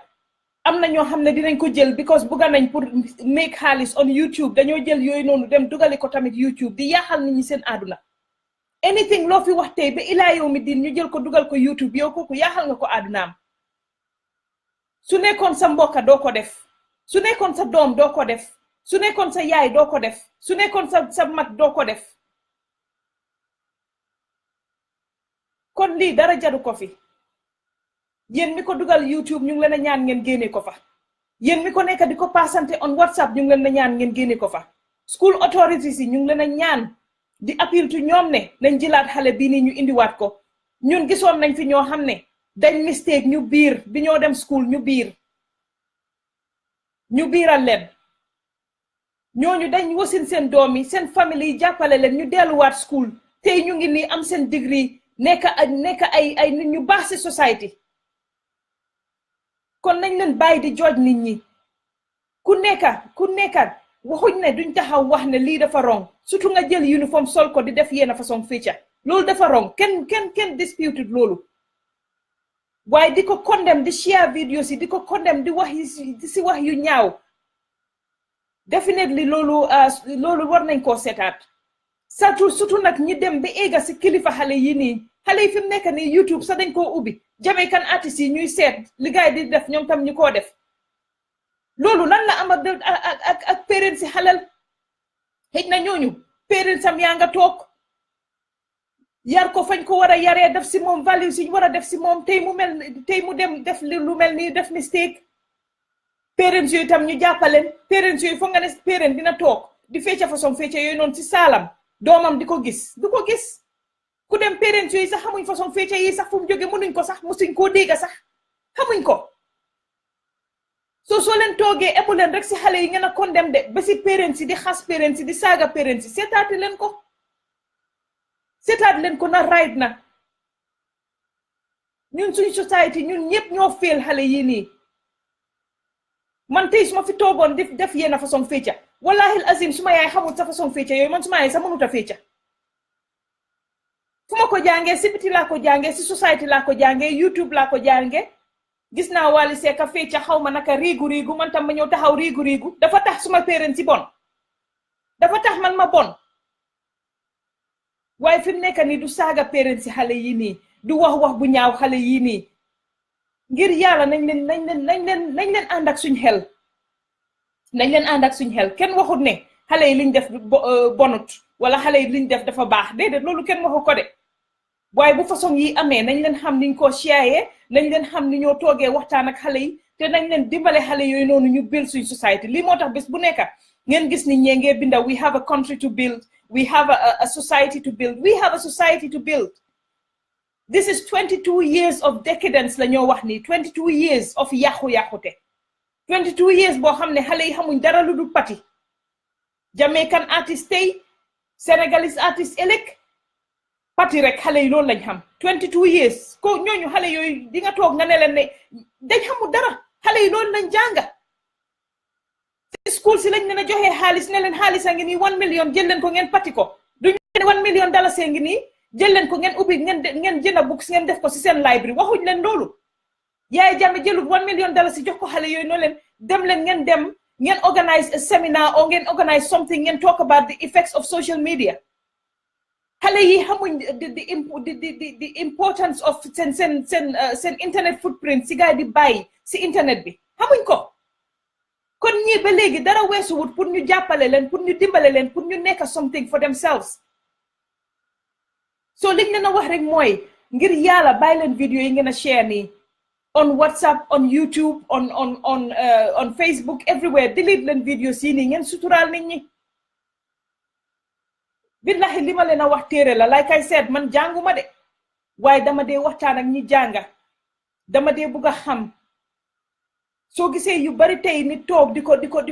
am na ñoo xam ne dinañ ko jël because bugga nañ pour make xaalis on YouTube dañoo jël yooyu noonu dem dugali ko tamit YouTube di yaaxal nit ñi seen àdduna anything loo fi wax tey ba ilaa yow mi diin ñu jël ko dugal ko YouTube yow kooku yaaxal nga ko àddunaam su nekkoon sa mbokka doo ko def su nekkoon sa doom doo ko def su nekkoon sa yaay doo ko def su nekkoon sa mag doo ko def kon lii dara jaru ko fi yéen mi ko dugal YouTube ñu ngi leen a ñaan ngeen génne ko fa yéen mi ko nekk di ko passante on WhatsApp ñu ngi leen a ñaan ngeen génne ko fa school authorities yi ñu ngi leen a ñaan di appeal to ñoom ne nañ jëlaat xale bii nii ñu indiwaat ko ñun gisoon nañ fi ñoo xam ne dañ mistake ñu biir bi ñoo dem school ñu biiral leen ñooñu dañ wasin seen doom yi seen famille yi jàppale leen ñu delluwaat school tey ñu ngi nii am seen degree nekk ay nit ñu baax ci society kon nañ leen bàyyi di jooj nit ñi ku nekka waxuñ ne duñ taxaw wax ne lii dafa wrong surtout nga jël uniforme sol ko di def yenn façon feature loolu dafa wrong kenn disputed loolu waaye di ko condemn di share videos yi di ko condemn di wax yu ñaaw definitely loolu war nañ koo seetaat surtout nag ñi dem ba éega si kilifa xale yi nii xale yi fi mu nekk nii YouTube sax dañ koo ubbi Jamaican artistes yi ñuy seet li gaay di def ñoom tam ñu koo def loolu lan la am ak parents si xalal xëj na ñooñu parents am yaa nga toog yar ko fañ ko war a yaree def si moom values yi ñu war a def si moom tey mu dem def lu mel nii def mistake parents yooyu tam ñu jàppaleen parents yooyu foog nga ne parent dina toog di fecca façon fecca yooyu noonu si saalam doomam di ko gis du ko gis ku dem parents yooyu sax xamuñ façon fecca yi sax fu mu jóge mënuñ ko sax musuñ koo dégga sax xamuñ ko soo leen toogee ebu leen rek si xale yi ngeen a condemn de ba si parents yi di xas parents yi di saaga parents yi seetaat leen ko na right na ñun suñ society ñun ñëpp ñoo féel xale yi nii man tey su ma fi toogoon di def yenn façon fecca wallahi azim su ma yaay xamul sa façon fecca yooyu man su ma yaay sax mënut a fecca fu ma ko jàngee si biti laa ko jàngee si society laa ko jàngee YouTube laa ko jàngee gis naa Wally Seck fecca xaw ma naka riigu man tam ma ñëw taxaw riigu dafa tax suma parents si bon dafa tax man ma bon waaye fi mu nekk nii du saaga parents si xale yi nii du wax bu ñaaw xale yi nii ngir yàlla nañ leen ànd ak suñ xel kenn waxut ne xale yi liñ def bonut wala xale yi liñ def dafa baax déedéet loolu kenn waxu ko de waaye bu façon yi amee nañ leen xam niñ ko share nañ leen xam ni ñoo toogee waxtaan ak xale yi te nañ leen dimbale xale yooyu noonu ñu build suñ society lii moo tax bés bu nekk ngeen gis ni ñee ngee binda we have a country to build we have a society to build we have a society to build. This is 22 years of decadence la ñoo wax ni 22 years of yàqu-yàqute 22 years boo xam ne xale yi xamuñ dara lu dul pati Jamaican artist tey Senegalese artist ëllëg pati rek xale yi loolu lañ xam 22 years ko ñooñu xale yooyu di nga toog nga ne leen ne dañ xamul dara xale yi loolu lañ jànga school si lañ leen a joxee xaalis ne leen xaalis a ngi nii 1 million jël leen ko ngeen pati ko duñu ne 1 million dollars ngi nii jël leen ko ngeen ubbi ngeen jënd books ngeen def ko si seen library waxuñ leen loolu Yaya Jammeh jëlut 1 million dollars si jox ko xale yooyu noonu leen dem leen ngeen organize a seminar or ngeen organize something ngeen talk about the effects of social media xale yi xamuñ the importance of seen internet footprint si gaay di bàyyi si internet bi xamuñ ko kon ñii ba léegi dara weesuwut pour ñu jàppale leen pour ñu dimbale leen pour ñu nekk something for themselves so liñ leen a wax rek mooy ngir yàlla bàyyi leen vidéo yi ngeen a share nii on WhatsApp on YouTube on Facebook everywhere delete leen vidéo si nii ngeen suturaal nit ñi billahi li ma leen a wax téere la like I said man jànguma de waaye dama dee waxtaan ak ñi jànga dama dee bugg a xam soo gisee yu bari tey nit toog di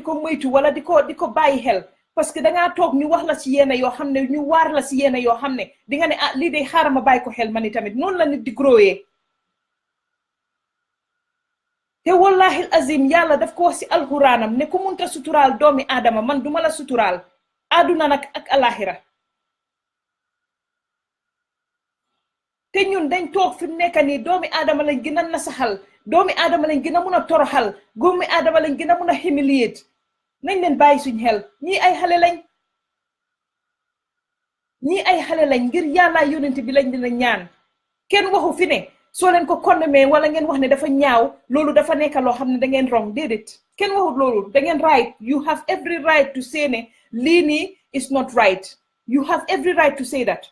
ko moytu wala di ko bàyyi xel parce que dangaa toog ñu wax la ci yenn yoo xam ne ñu waar la ci yenn yoo xam ne di nga ne ah lii de xaaral ma bàyyi ko xel ma ni tamit noonu la nit di growee te wallahi azim yàlla daf ko wax ci alxuraanam ne ku munta suturaal doomi aadama man duma la suturaal àdduna nag ak alaxira te ñun dañ toog fi mu nekk nii doomi aadama lañ gën a nasaxal doomi aadama lañ gën a mun a toroxal doomi aadama lañ gën a mun a humiliate nañ leen bàyyi suñ xel ñii ay xale lañ ngir yàlla yonent bi lañ dina ñaan kenn waxu fi ne soo leen ko condamné wala ngeen wax ne dafa ñaaw loolu dafa nekk loo xam ne da ngeen wrong déedéet kenn waxut loolu da ngeen right you have every right to say ne lii nii is not right you have every right to say that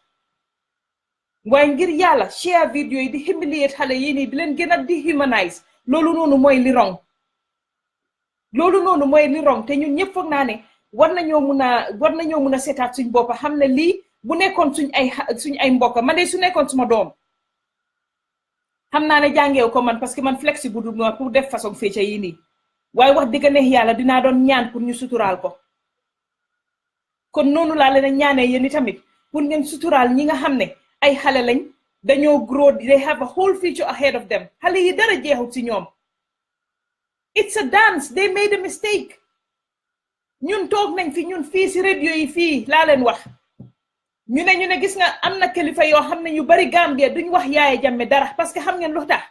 waaye ngir yàlla share video yi di humiliate xale yi nii di leen gën a dehumanize loolu noonu mooy li wrong te ñun ñëpp foog naa ne war nañoo mun a seetaat suñ boppa xam ne lii bu nekkoon suñ ay mbokk man de su nekkoon suma doom xam naa ne jàngeew ko man parce que man flexible du ma pour def façon fécca yi nii waaye wax dëgg neex yàlla dinaa doon ñaan pour ñu suturaal ko kon noonu laa leen a ñaanee yéen i tamit pour ngeen suturaal ñi nga xam ne ay xale lañ dañoo grow they have a whole future ahead of them xale yi dara jeexut ci ñoom it's a dance they made a mistake ñun toog nañ fi ñun fii ci radio yi fii laa leen wax ñu ne gis nga am na kilifa yoo xam ne ñu bari Gambia duñ wax Yaya Jammeh dara parce que xam ngeen lu tax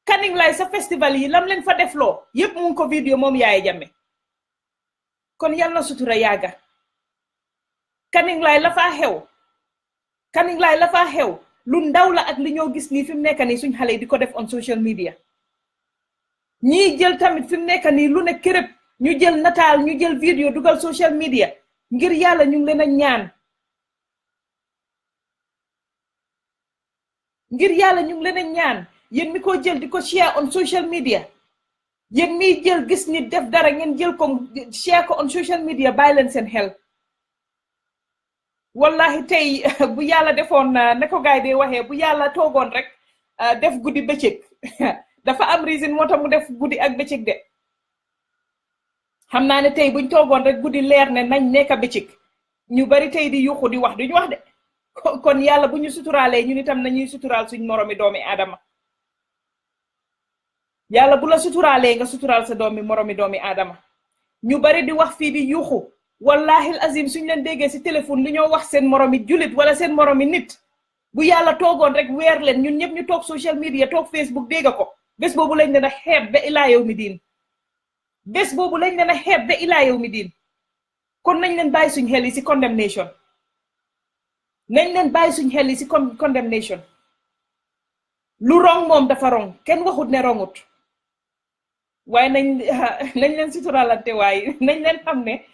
Kanning Laay sa festival yi lam leen fa def loo yépp mu ngi ko vidéo moom Yaya Jammeh kon yal na sutura yàgga Kanning Laay la faa xew lu ndaw la ak li ñoo gis nii fi mu nekk nii suñ xale yi di ko def on social media ñii jël tamit fi mu nekk nii lu ne kërëb ñu jël nataal ñu jël vidéo dugal social media ngir yàlla ñu ngi leen a ñaan yéen mi ko jël di ko share on social media yéen mi jël gis nit def dara ngeen jël ko share ko on social media bàyyi leen seen xel wallahi tey bu yàlla defoon ne ko gaay de waxee bu yàlla toogoon rek def guddi bëccëg dafa am reason moo tax mu def guddi ak bëccëg de xam naa ne tey buñ toogoon rek guddi leer ne nañ nekk bëccëg ñu bari tey di yuuxu di wax duñu wax de kon yàlla bu ñu suturaalee ñun itam nañuy suturaal suñ moromi doomi aadama yàlla bu la suturaalee nga suturaal sa moromi doomi aadama ñu bari di wax fii di yuuxu wallahi azim suñ leen déggee ci téléphone li ñoo wax seen moromi julit wala seen moromi nit bu yàlla toogoon rek weer leen ñun ñëpp ñu toog social media toog Facebook dégga ko bés boobu lañ leen a xeeb ba ilaa yow mi diin kon nañ leen bàyyi suñ xel yi ci condemnation lu rong moom dafa rong kenn waxut ne rongut waaye nañ leen suturalante waaye nañ leen xam ne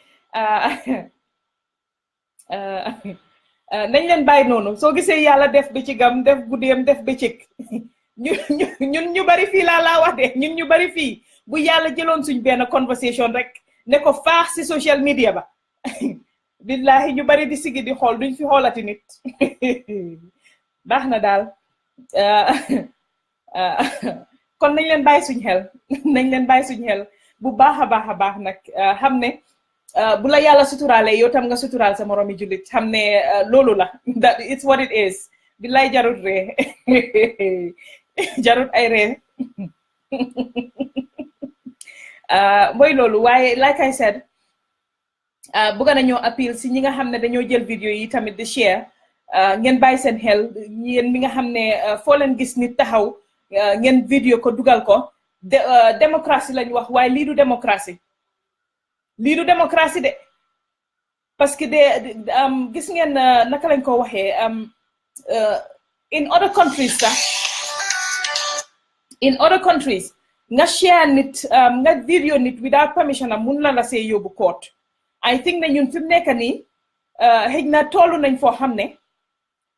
nañ leen bàyyi noonu soo gisee yàlla def bëccëgam def guddeem def bëccëg ñun ñu bari fii laa wax de ñun ñu bari fii bu yàlla jëloon suñ benn conversation rek ne ko faax ci social media ba billahi ñu bari di sigi di xool duñ fi xoolati nit baax na daal kon nañ leen bàyyi suñ xel bu baax a baax nag xam ne bu la yàlla suturaale yow tam nga suturaal sa moromi jullit xam ne loolu la it's what it is billahi jarut ree jarut ay ree mooy loolu waaye like I said bëgg nañoo appeal si ñi nga xam ne dañoo jël vidéo yi tamit di share ngeen bàyyi seen xel yéen mi nga xam ne foo leen gis nit taxaw ngeen vidéo ko dugal ko démocratie lañ wax waaye lii du démocratie de parce que gis ngeen naka lañ ko waxee in other countries nga share nit nga vidéo nit without permission am mun la see yóbbu court I think ne ñun fi mu nekk nii xëj na tollu nañ foo xam ne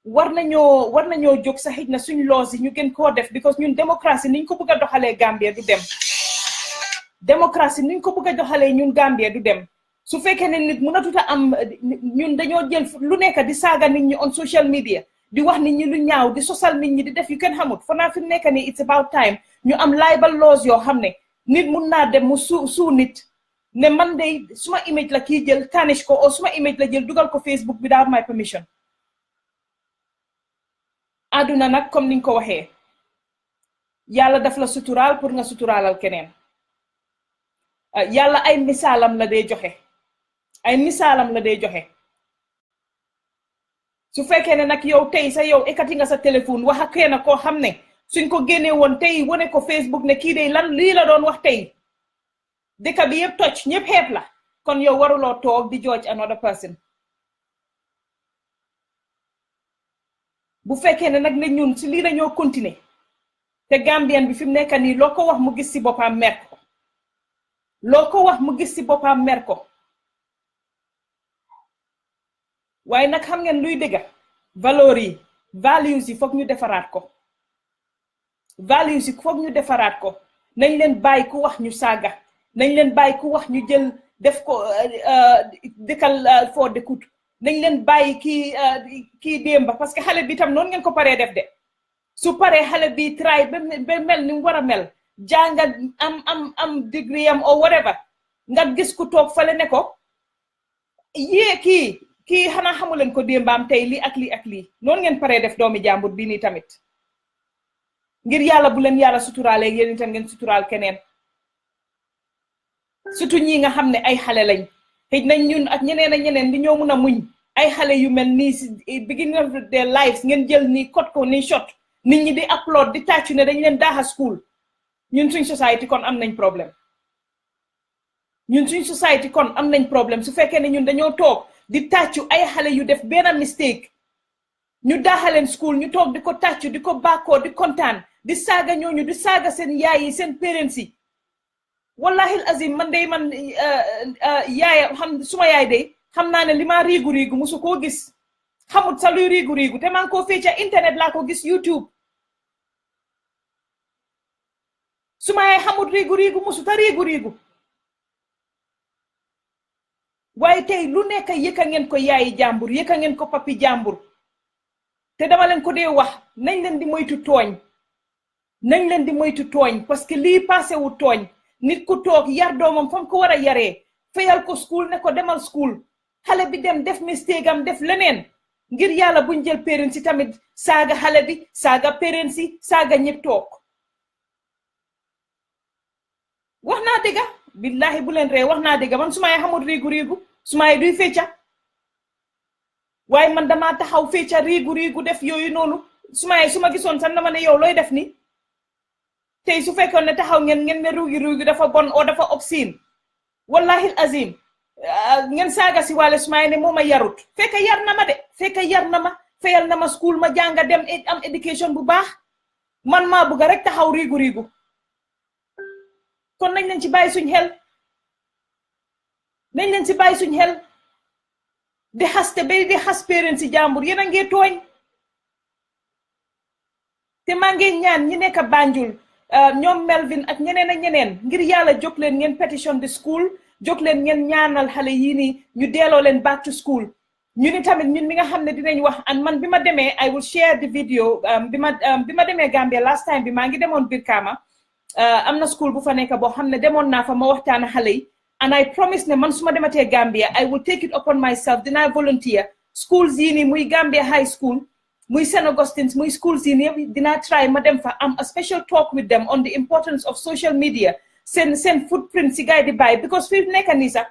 war nañoo jóg sax xëj na suñ laws yi ñu gën koo def because ñun démocratie niñ ko bëgg a doxalee Gambia du dem démocratie niñ ko bëgg a doxalee ñun Gambia du dem su fekkee ne nit mënatut a am ñun dañoo jël lu nekk di saaga nit ñi on social media di wax nit ñi lu ñaaw di sosal nit ñi di def yu kenn xamut fa naa fi mu nekk nii it's about time ñu am libel laws yoo xam ne nit mun naa dem mu suu nit ne man day suma image la kii jël tarnish ko o suma image la jël dugal ko Facebook without my permission. Aduna nag comme niñ ko waxee yàlla daf la suturaal pour nga suturaalal keneen yàlla ay misaalam la dee joxe ay misaalam la dee joxe su fekkee ne nag yow tey sa yow ekati nga sa téléphone wax ak kenn koo xam ne suñ ko génnee woon tey wane ko Facebook ne kii de lan lii la doon wax tey dëkk bi yëpp toj ñëpp xeeb la kon yow waruloo toog di judge another person bu fekkee ne nag ne ñun si lii dañoo continuer te Gambien bi fi mu nekk nii loo ko wax mu gis si boppam mer ko loo ko wax mu gis si boppam mer ko waaye nag xam ngeen luy dëgga valeur yi values yi foog ñu defaraat ko values yi foog ñu defaraat ko nañ leen bàyyi ku wax ñu saaga nañ leen bàyyi ku wax ñu jël def ko dëkkal foo dëkkut nañ leen bàyyi kii démba parce que xale bi tam noonu ngeen ko paree def de su paree xale bi try ba mel ni mu war a mel jànga am degree am or whatever nga gis ku toog fale ne ko yée kii xanaa xamuleen ko démbaam tey lii ak lii ak lii noonu ngeen paree def doomi jàmbur bii nii tamit ngir yàlla bu leen yàlla suturaalee yéen itam ngeen suturaal keneen surtout ñi nga xam ne ay xale lañ xëj nañ ñun ak ñeneen ak ñeneen di ñoo mun a muñ ay xale yu mel nii si beginning of their lives ngeen jël nii code ko nii shot nit ñi di upload di tàccu ne dañ leen daaxa school ñun suñ society kon am nañ problème ñun suñ society kon am nañ problème su fekkee ne ñun dañoo toog di tàccu ay xale yu def benn mistake ñu daaxaleen school ñu toog di ko tàccu di ko bàkkoo di kontaan di saaga ñooñu di saaga seen yaay yi seen parents yi wallahi azim man day man yaay xam suma yaay day xam naa ne li ma riigu musu koo gis xamut sa luy riigu te maa ngi koo fecca internet laa ko gis YouTube suma yaay xamut riigu musu ta riigu waaye tey lu nekk yëkka ngeen ko yaayi jàmbur yëkka ngeen ko papi jàmbur te dama leen ko dee wax nañ leen di moytu tooñ nañ leen di moytu tooñ parce que lii passé wu tooñ nit ku toog yar doomam fam ko war a yaree fayal ko school ne ko demal school xale bi dem def mistake am def leneen ngir yàlla buñ jël parents yi tamit saaga xale bi saaga parents yi saaga ñëpp toog wax naa dëgga billahi bu leen ree wax naa dëgga man sumay xamul riigu sumay duy fecca waaye man dama taxaw fecca riigu def yooyu noonu sumay su ma gisoon sax dama ne yow looy def ni tey su fekkoon ne taxaw ngeen ne ruugi dafa bon o dafa obscene wallahi azim ngeen saaga si wàlle sumay ne moo ma yarut fekk yar na ma de fekk yar na ma fayal na ma school ma jànga dem am education bu baax man maa bugga rek taxaw riigu kon nañ leen ci bàyyi suñ xel nañ leen ci bàyyi suñ xel di xaste ba di xas parents si jàmbur yéen a ngee tooñ te maa ngi ñaan ñi nekk Banjul ñoom Melvin ak ñeneen ak ñeneen ngir yàlla jóg leen ngeen petition di school jóg leen ngeen ñaanal xale yii nii ñu delloo leen back to school ñu ni tamit ñun mi nga xam ne dinañ wax an man bi ma demee I will share the video bi ma demee Gambia last time bi maa ngi demoon Brikama am na school bu fa nekk boo xam ne demoon naa fa ma waxtaan xale yi and I promise ne man su ma dematee Gambia I will take it upon myself dinaa volunteer schools yii nii muy Gambia High School muy St. Augustine's muy schools yii nii dinaa try ma dem fa am a special talk with them on the importance of social media seen footprint si gaay di bàyyi because fi nekk nii sax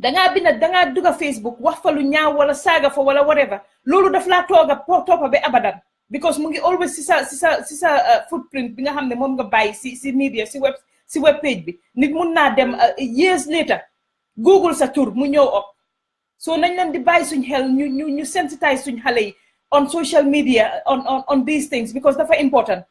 dangaa dugga Facebook wax fa lu ñaaw wala saaga fa wala whatever loolu daf laa toppa ba abadan because mu ngi always si sa footprint bi nga xam ne moom nga bàyyi si media si web page bi nit mun naa dem years later Google sa tur mu ñëw op so nañ leen di bàyyi suñ xel ñu sensitize suñ xale yi on social media on these things because dafa important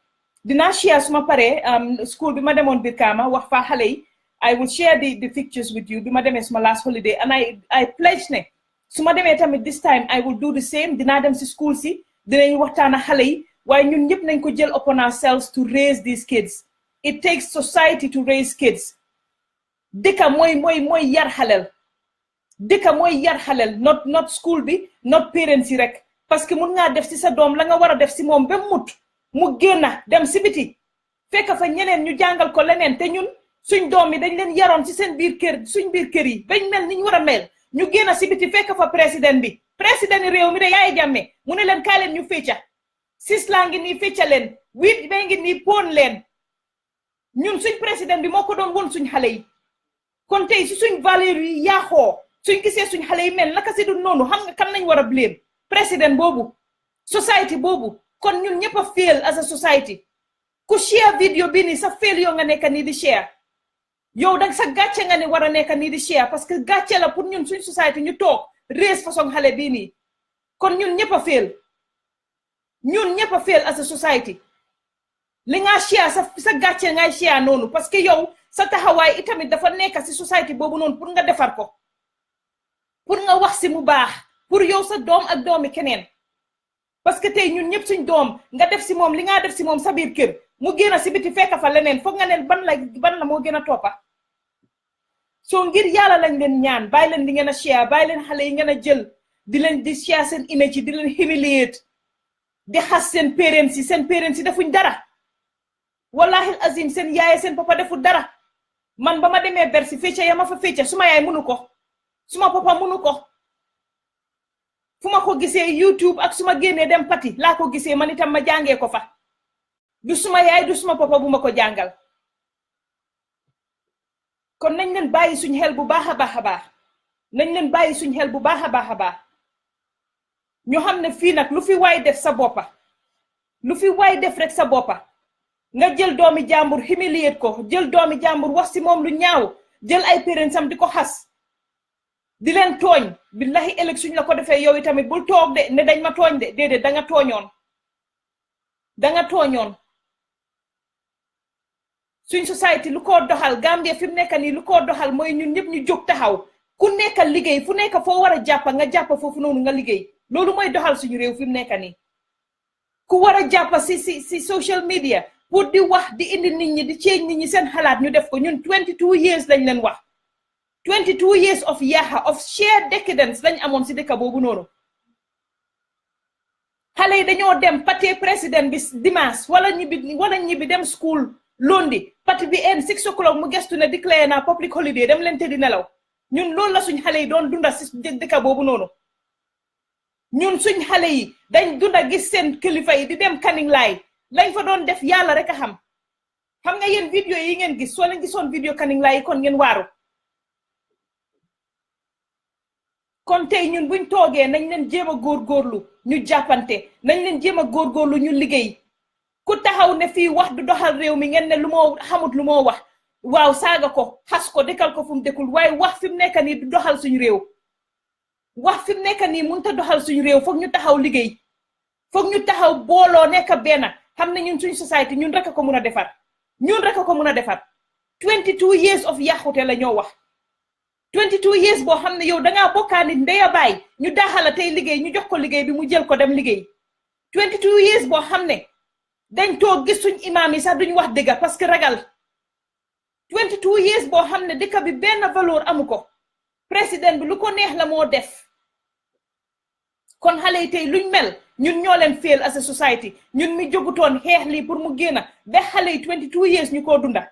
dinaa share suma paree school bi ma demoon Brikama wax fa xale yi I will share the pictures with you bi ma demee suma last holiday and I pledge ne su ma demee tamit this time I will do the same dinaa dem si school si dinañ waxtaan ak xale yi waaye ñun ñëpp nañ ko jël upon ourselves to raise these kids it takes society to raise kids dëkka mooy yar xalel dëkka mooy yar xalel not school bi not parents yi rek parce que mun ngaa def si sa doom la nga war a def si moom ba mu génna dem si biti fekk fa ñeneen ñu jàngal ko leneen te ñun suñ doom yi dañ leen yaroon ci seen biir kër suñ biir kër yi bañ mel ni ñu war a mel ñu génn si biti fekk fa président bi président réew mi de Yaya Jammeh mu ne leen kaay leen ñu fecca Sisla ngi nii fecca leen wit bay ngi nii poon leen ñun suñ président bi moo ko doon won suñ xale yi kon tey si suñ valeur yi yaaxoo suñ gisee suñ xale yi mel naka si du noonu xam nga kan lañ war a blame président boobu society boobu kon ñun ñëpp a fail as a society ku share video bi nii sa fail yoo nga nekk nii di share yow dag sa gàcce nga ne war a nekk nii di share parce que gàcce la pour ñun suñ society ñu toog raise façon xale bii nii kon ñun ñëpp a fail ñun ñëpp a fail as a society li nga share sa gàcce ngay share noonu parce que yow sa taxawaay itamit dafa nekk si society boobu noonu pour nga defar ko pour nga wax si mu baax pour yow sa doom ak doomi keneen parce que tey ñun ñëpp suñ doom nga def si moom li nga def si moom sa biir kër mu génn si biti fekk fa leneen foog nga neen ban la moo gën a toppa soo ngir yàlla lañ leen ñaan bàyyi leen di ngeen a share bàyyi leen xale yi ngeen a jël di leen di share seen image yi di leen humiliate di xas seen parents yi defuñ dara wallahi azim seen yaay seen papa deful dara man ba ma demee Bercy fecca ya ma fa fecca suma yaay mënu ko suma papa mënu ko fu ma ko gisee YouTube ak suma génnee dem pati laa ko gisee man itam ma jàngee ko fa du suma yaay du suma papa bu ma ko jàngal kon nañ leen bàyyi suñ xel bu baax a baax a baax nañ leen bàyyi suñ xel bu baax a baax a baax ñu xam ne fii nag lu fi waay def sa boppa lu fi waay def rek sa boppa nga jël doomi jàmbur humiliate ko jël doomi jàmbur wax si moom lu ñaaw jël ay parents am di ko xas di leen tooñ billahi ëllëg suñ la ko defee yow tamit bul toog de ne dañ ma tooñ de déedéet danga tooñoon suñ society lu ko doxal Gambia fi mu nekk nii lu ko doxal mooy ñun ñëpp ñu jóg taxaw ku nekk liggéey fu nekk foo war a jàppa nga jàppa foofu noonu nga liggéey loolu mooy doxal suñu réew fi mu nekk nii ku war a jàppa si social media pour di wax di indi nit ñi di change nit ñi seen xalaat ñu def ko ñun 22 years lañ leen wax 22 years of yaha of shared decadence lañ amoon si dëkk boobu noonu xale yi dañoo dem pate président bi dimanche wala ñibbi dem school lundi pati bi en 6 o'clock mu gestu ne déclaré na public holiday dem leen tëddi nelaw ñun loolu la suñ xale yi doon dunda si dëkk boobu noonu ñun suñ xale yi dañ dunda gis seen kilifa yi di dem Canning Line lañ fa doon def yàlla rek a xam nga yéen vidéo yi ngeen gis soo leen gisoon vidéo Canning Line yi kon ngeen waaru kon tey ñun buñ toogee nañ leen jéem a góorgóorlu ñu jàppante nañ leen jéem a góorgóorlu ñu liggéey ku taxaw ne fii wax du doxal réew mi ngeen ne lu moo xamut lu moo wax waaw saaga ko xas ko dëkkal ko fu mu dëkkul waaye wax fi mu nekk nii du doxal suñu réew wax fi mu nekk nii mënut a doxal suñu réew foog ñu taxaw liggéey foog ñu taxaw booloo nekk benn xam ne ñun suñu société ñun rek a ko mun a defar 22 years of yàqute la ñoo wax 22 years boo xam ne yow dangaa bokkaa nit ndeya baay ñu daaxala tey liggéey ñu jox ko liggéey bi mu jël ko dem liggéey 22 years boo xam ne dañ toog gis suñ imaam yi sax duñ wax dëgga parce que ragal 22 years boo xam ne dëkk bi benn valeur amu ko président bi lu ko neex la moo def kon xale yi tey luñ mel ñun ñoo leen fail as a society ñun mi jógutoon xeex lii pour mu génn ba xale yi 22 years ñu koo dunda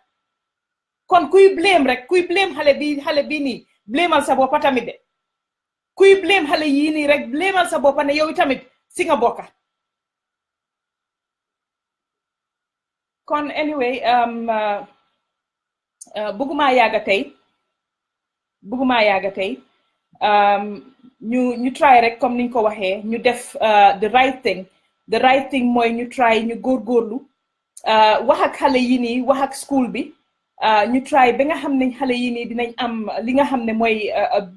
kon kuy blame xale bi nii blamal sa boppa tamit de kuy blame xale yii nii rek blamal sa boppa ne yow tamit si nga bokka kon anyway bëgguma yàgga tey ñu try rek comme niñ ko waxee ñu def the right thing mooy ñu try ñu góorgóorlu wax ak xale yi nii wax ak school bi ñu try ba nga xam ne xale yi nii dinañ am li nga xam ne mooy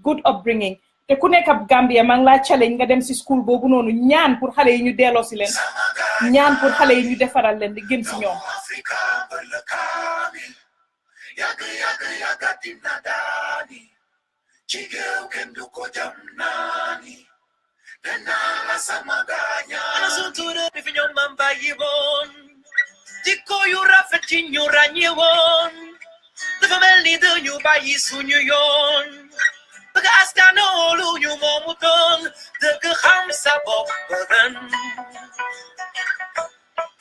good upbringing te ku nekk ab Gambia maa ngi laa challenge nga dem si school boobu noonu ñaan pour xale yi ñu delloo si leen ñaan pour xale yi ñu defaral leen di gën si ñoom Chigeu kendo ko jamnani Denala samaganya Anasutura bifinyo mamba yibon Diko yura fetinyo ranyewon Defamel ni dunyo bayi sunyo yon Baga askano lunyo momuton Deke khamsa bokbaran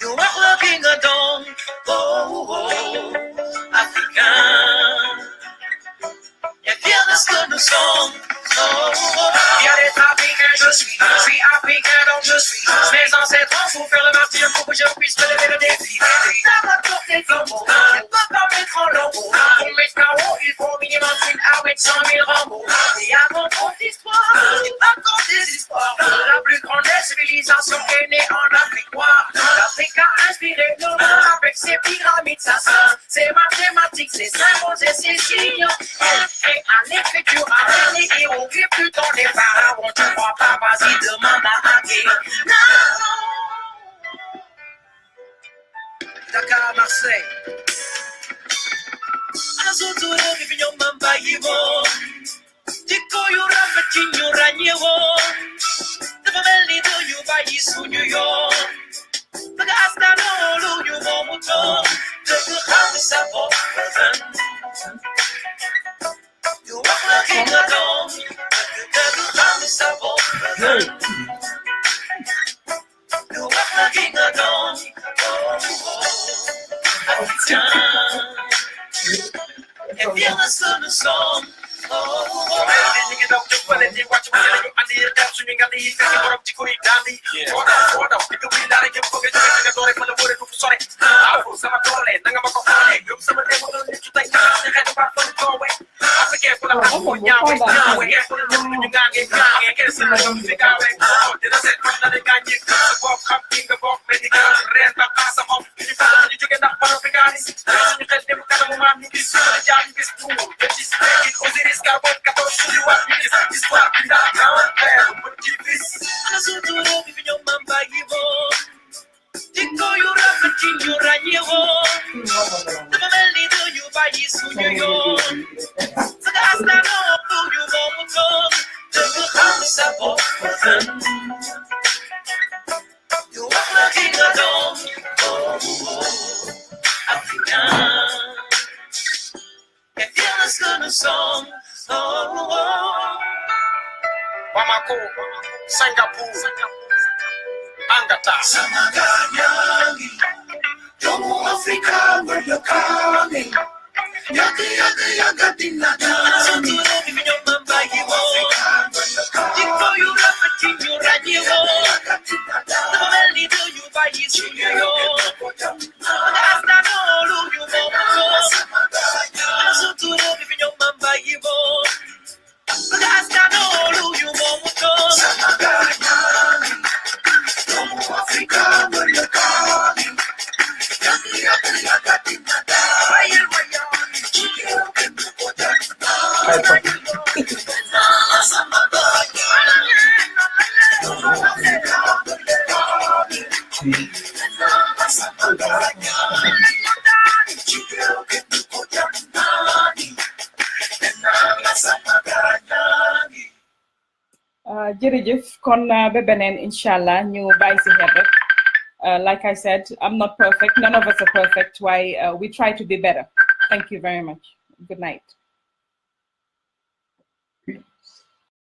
You are looking a don Oh, African Colombo. Papa met Colombo. Pour mettre KO, il faut minimum une avec 100 000 Rambo. Et avant ton histoire, raconte des histoires. La plus grande civilisation est née en Afrique noire. L'Afrique a inspiré le monde avec ses pyramides, ça sent. Ses mathématiques, ses symboles et ses signes. Et à l'écriture, à les hiéroglyphes, plus dans les pharaons. Tu crois pas, vas-y, demande à Agé. Dakar, Marseille. Azuturo, Vivino, Mamba, Yivo. Tiko, Yura, Fatinho, Ranyewo. The family do you buy you, New York. The gas that all you want to go. The house of all. You walk like a dog. The house of all. You walk like a dog. If you're the song, Bamako, Singapore, Angata. Samaganyani, Yomo Africa, where you're coming. Yaki, yaki, yaka, dinada. Soturo, if you don't remember, you won't. Tiko, you love it, you run, you won't. No only do you buy his studio. That's not all you won't. Soturo, if you don't remember, you won't. That's not all you won't go. Samaganyani, Yomo Africa, where you're coming. Yaki, yaki, yaka, dinada. Jërëjëf kon ba beneen inshallah ñu bàyyi si xel rek like I said, I'm not perfect, none of us are perfect. Why we try to be better. Thank you very much. Good night.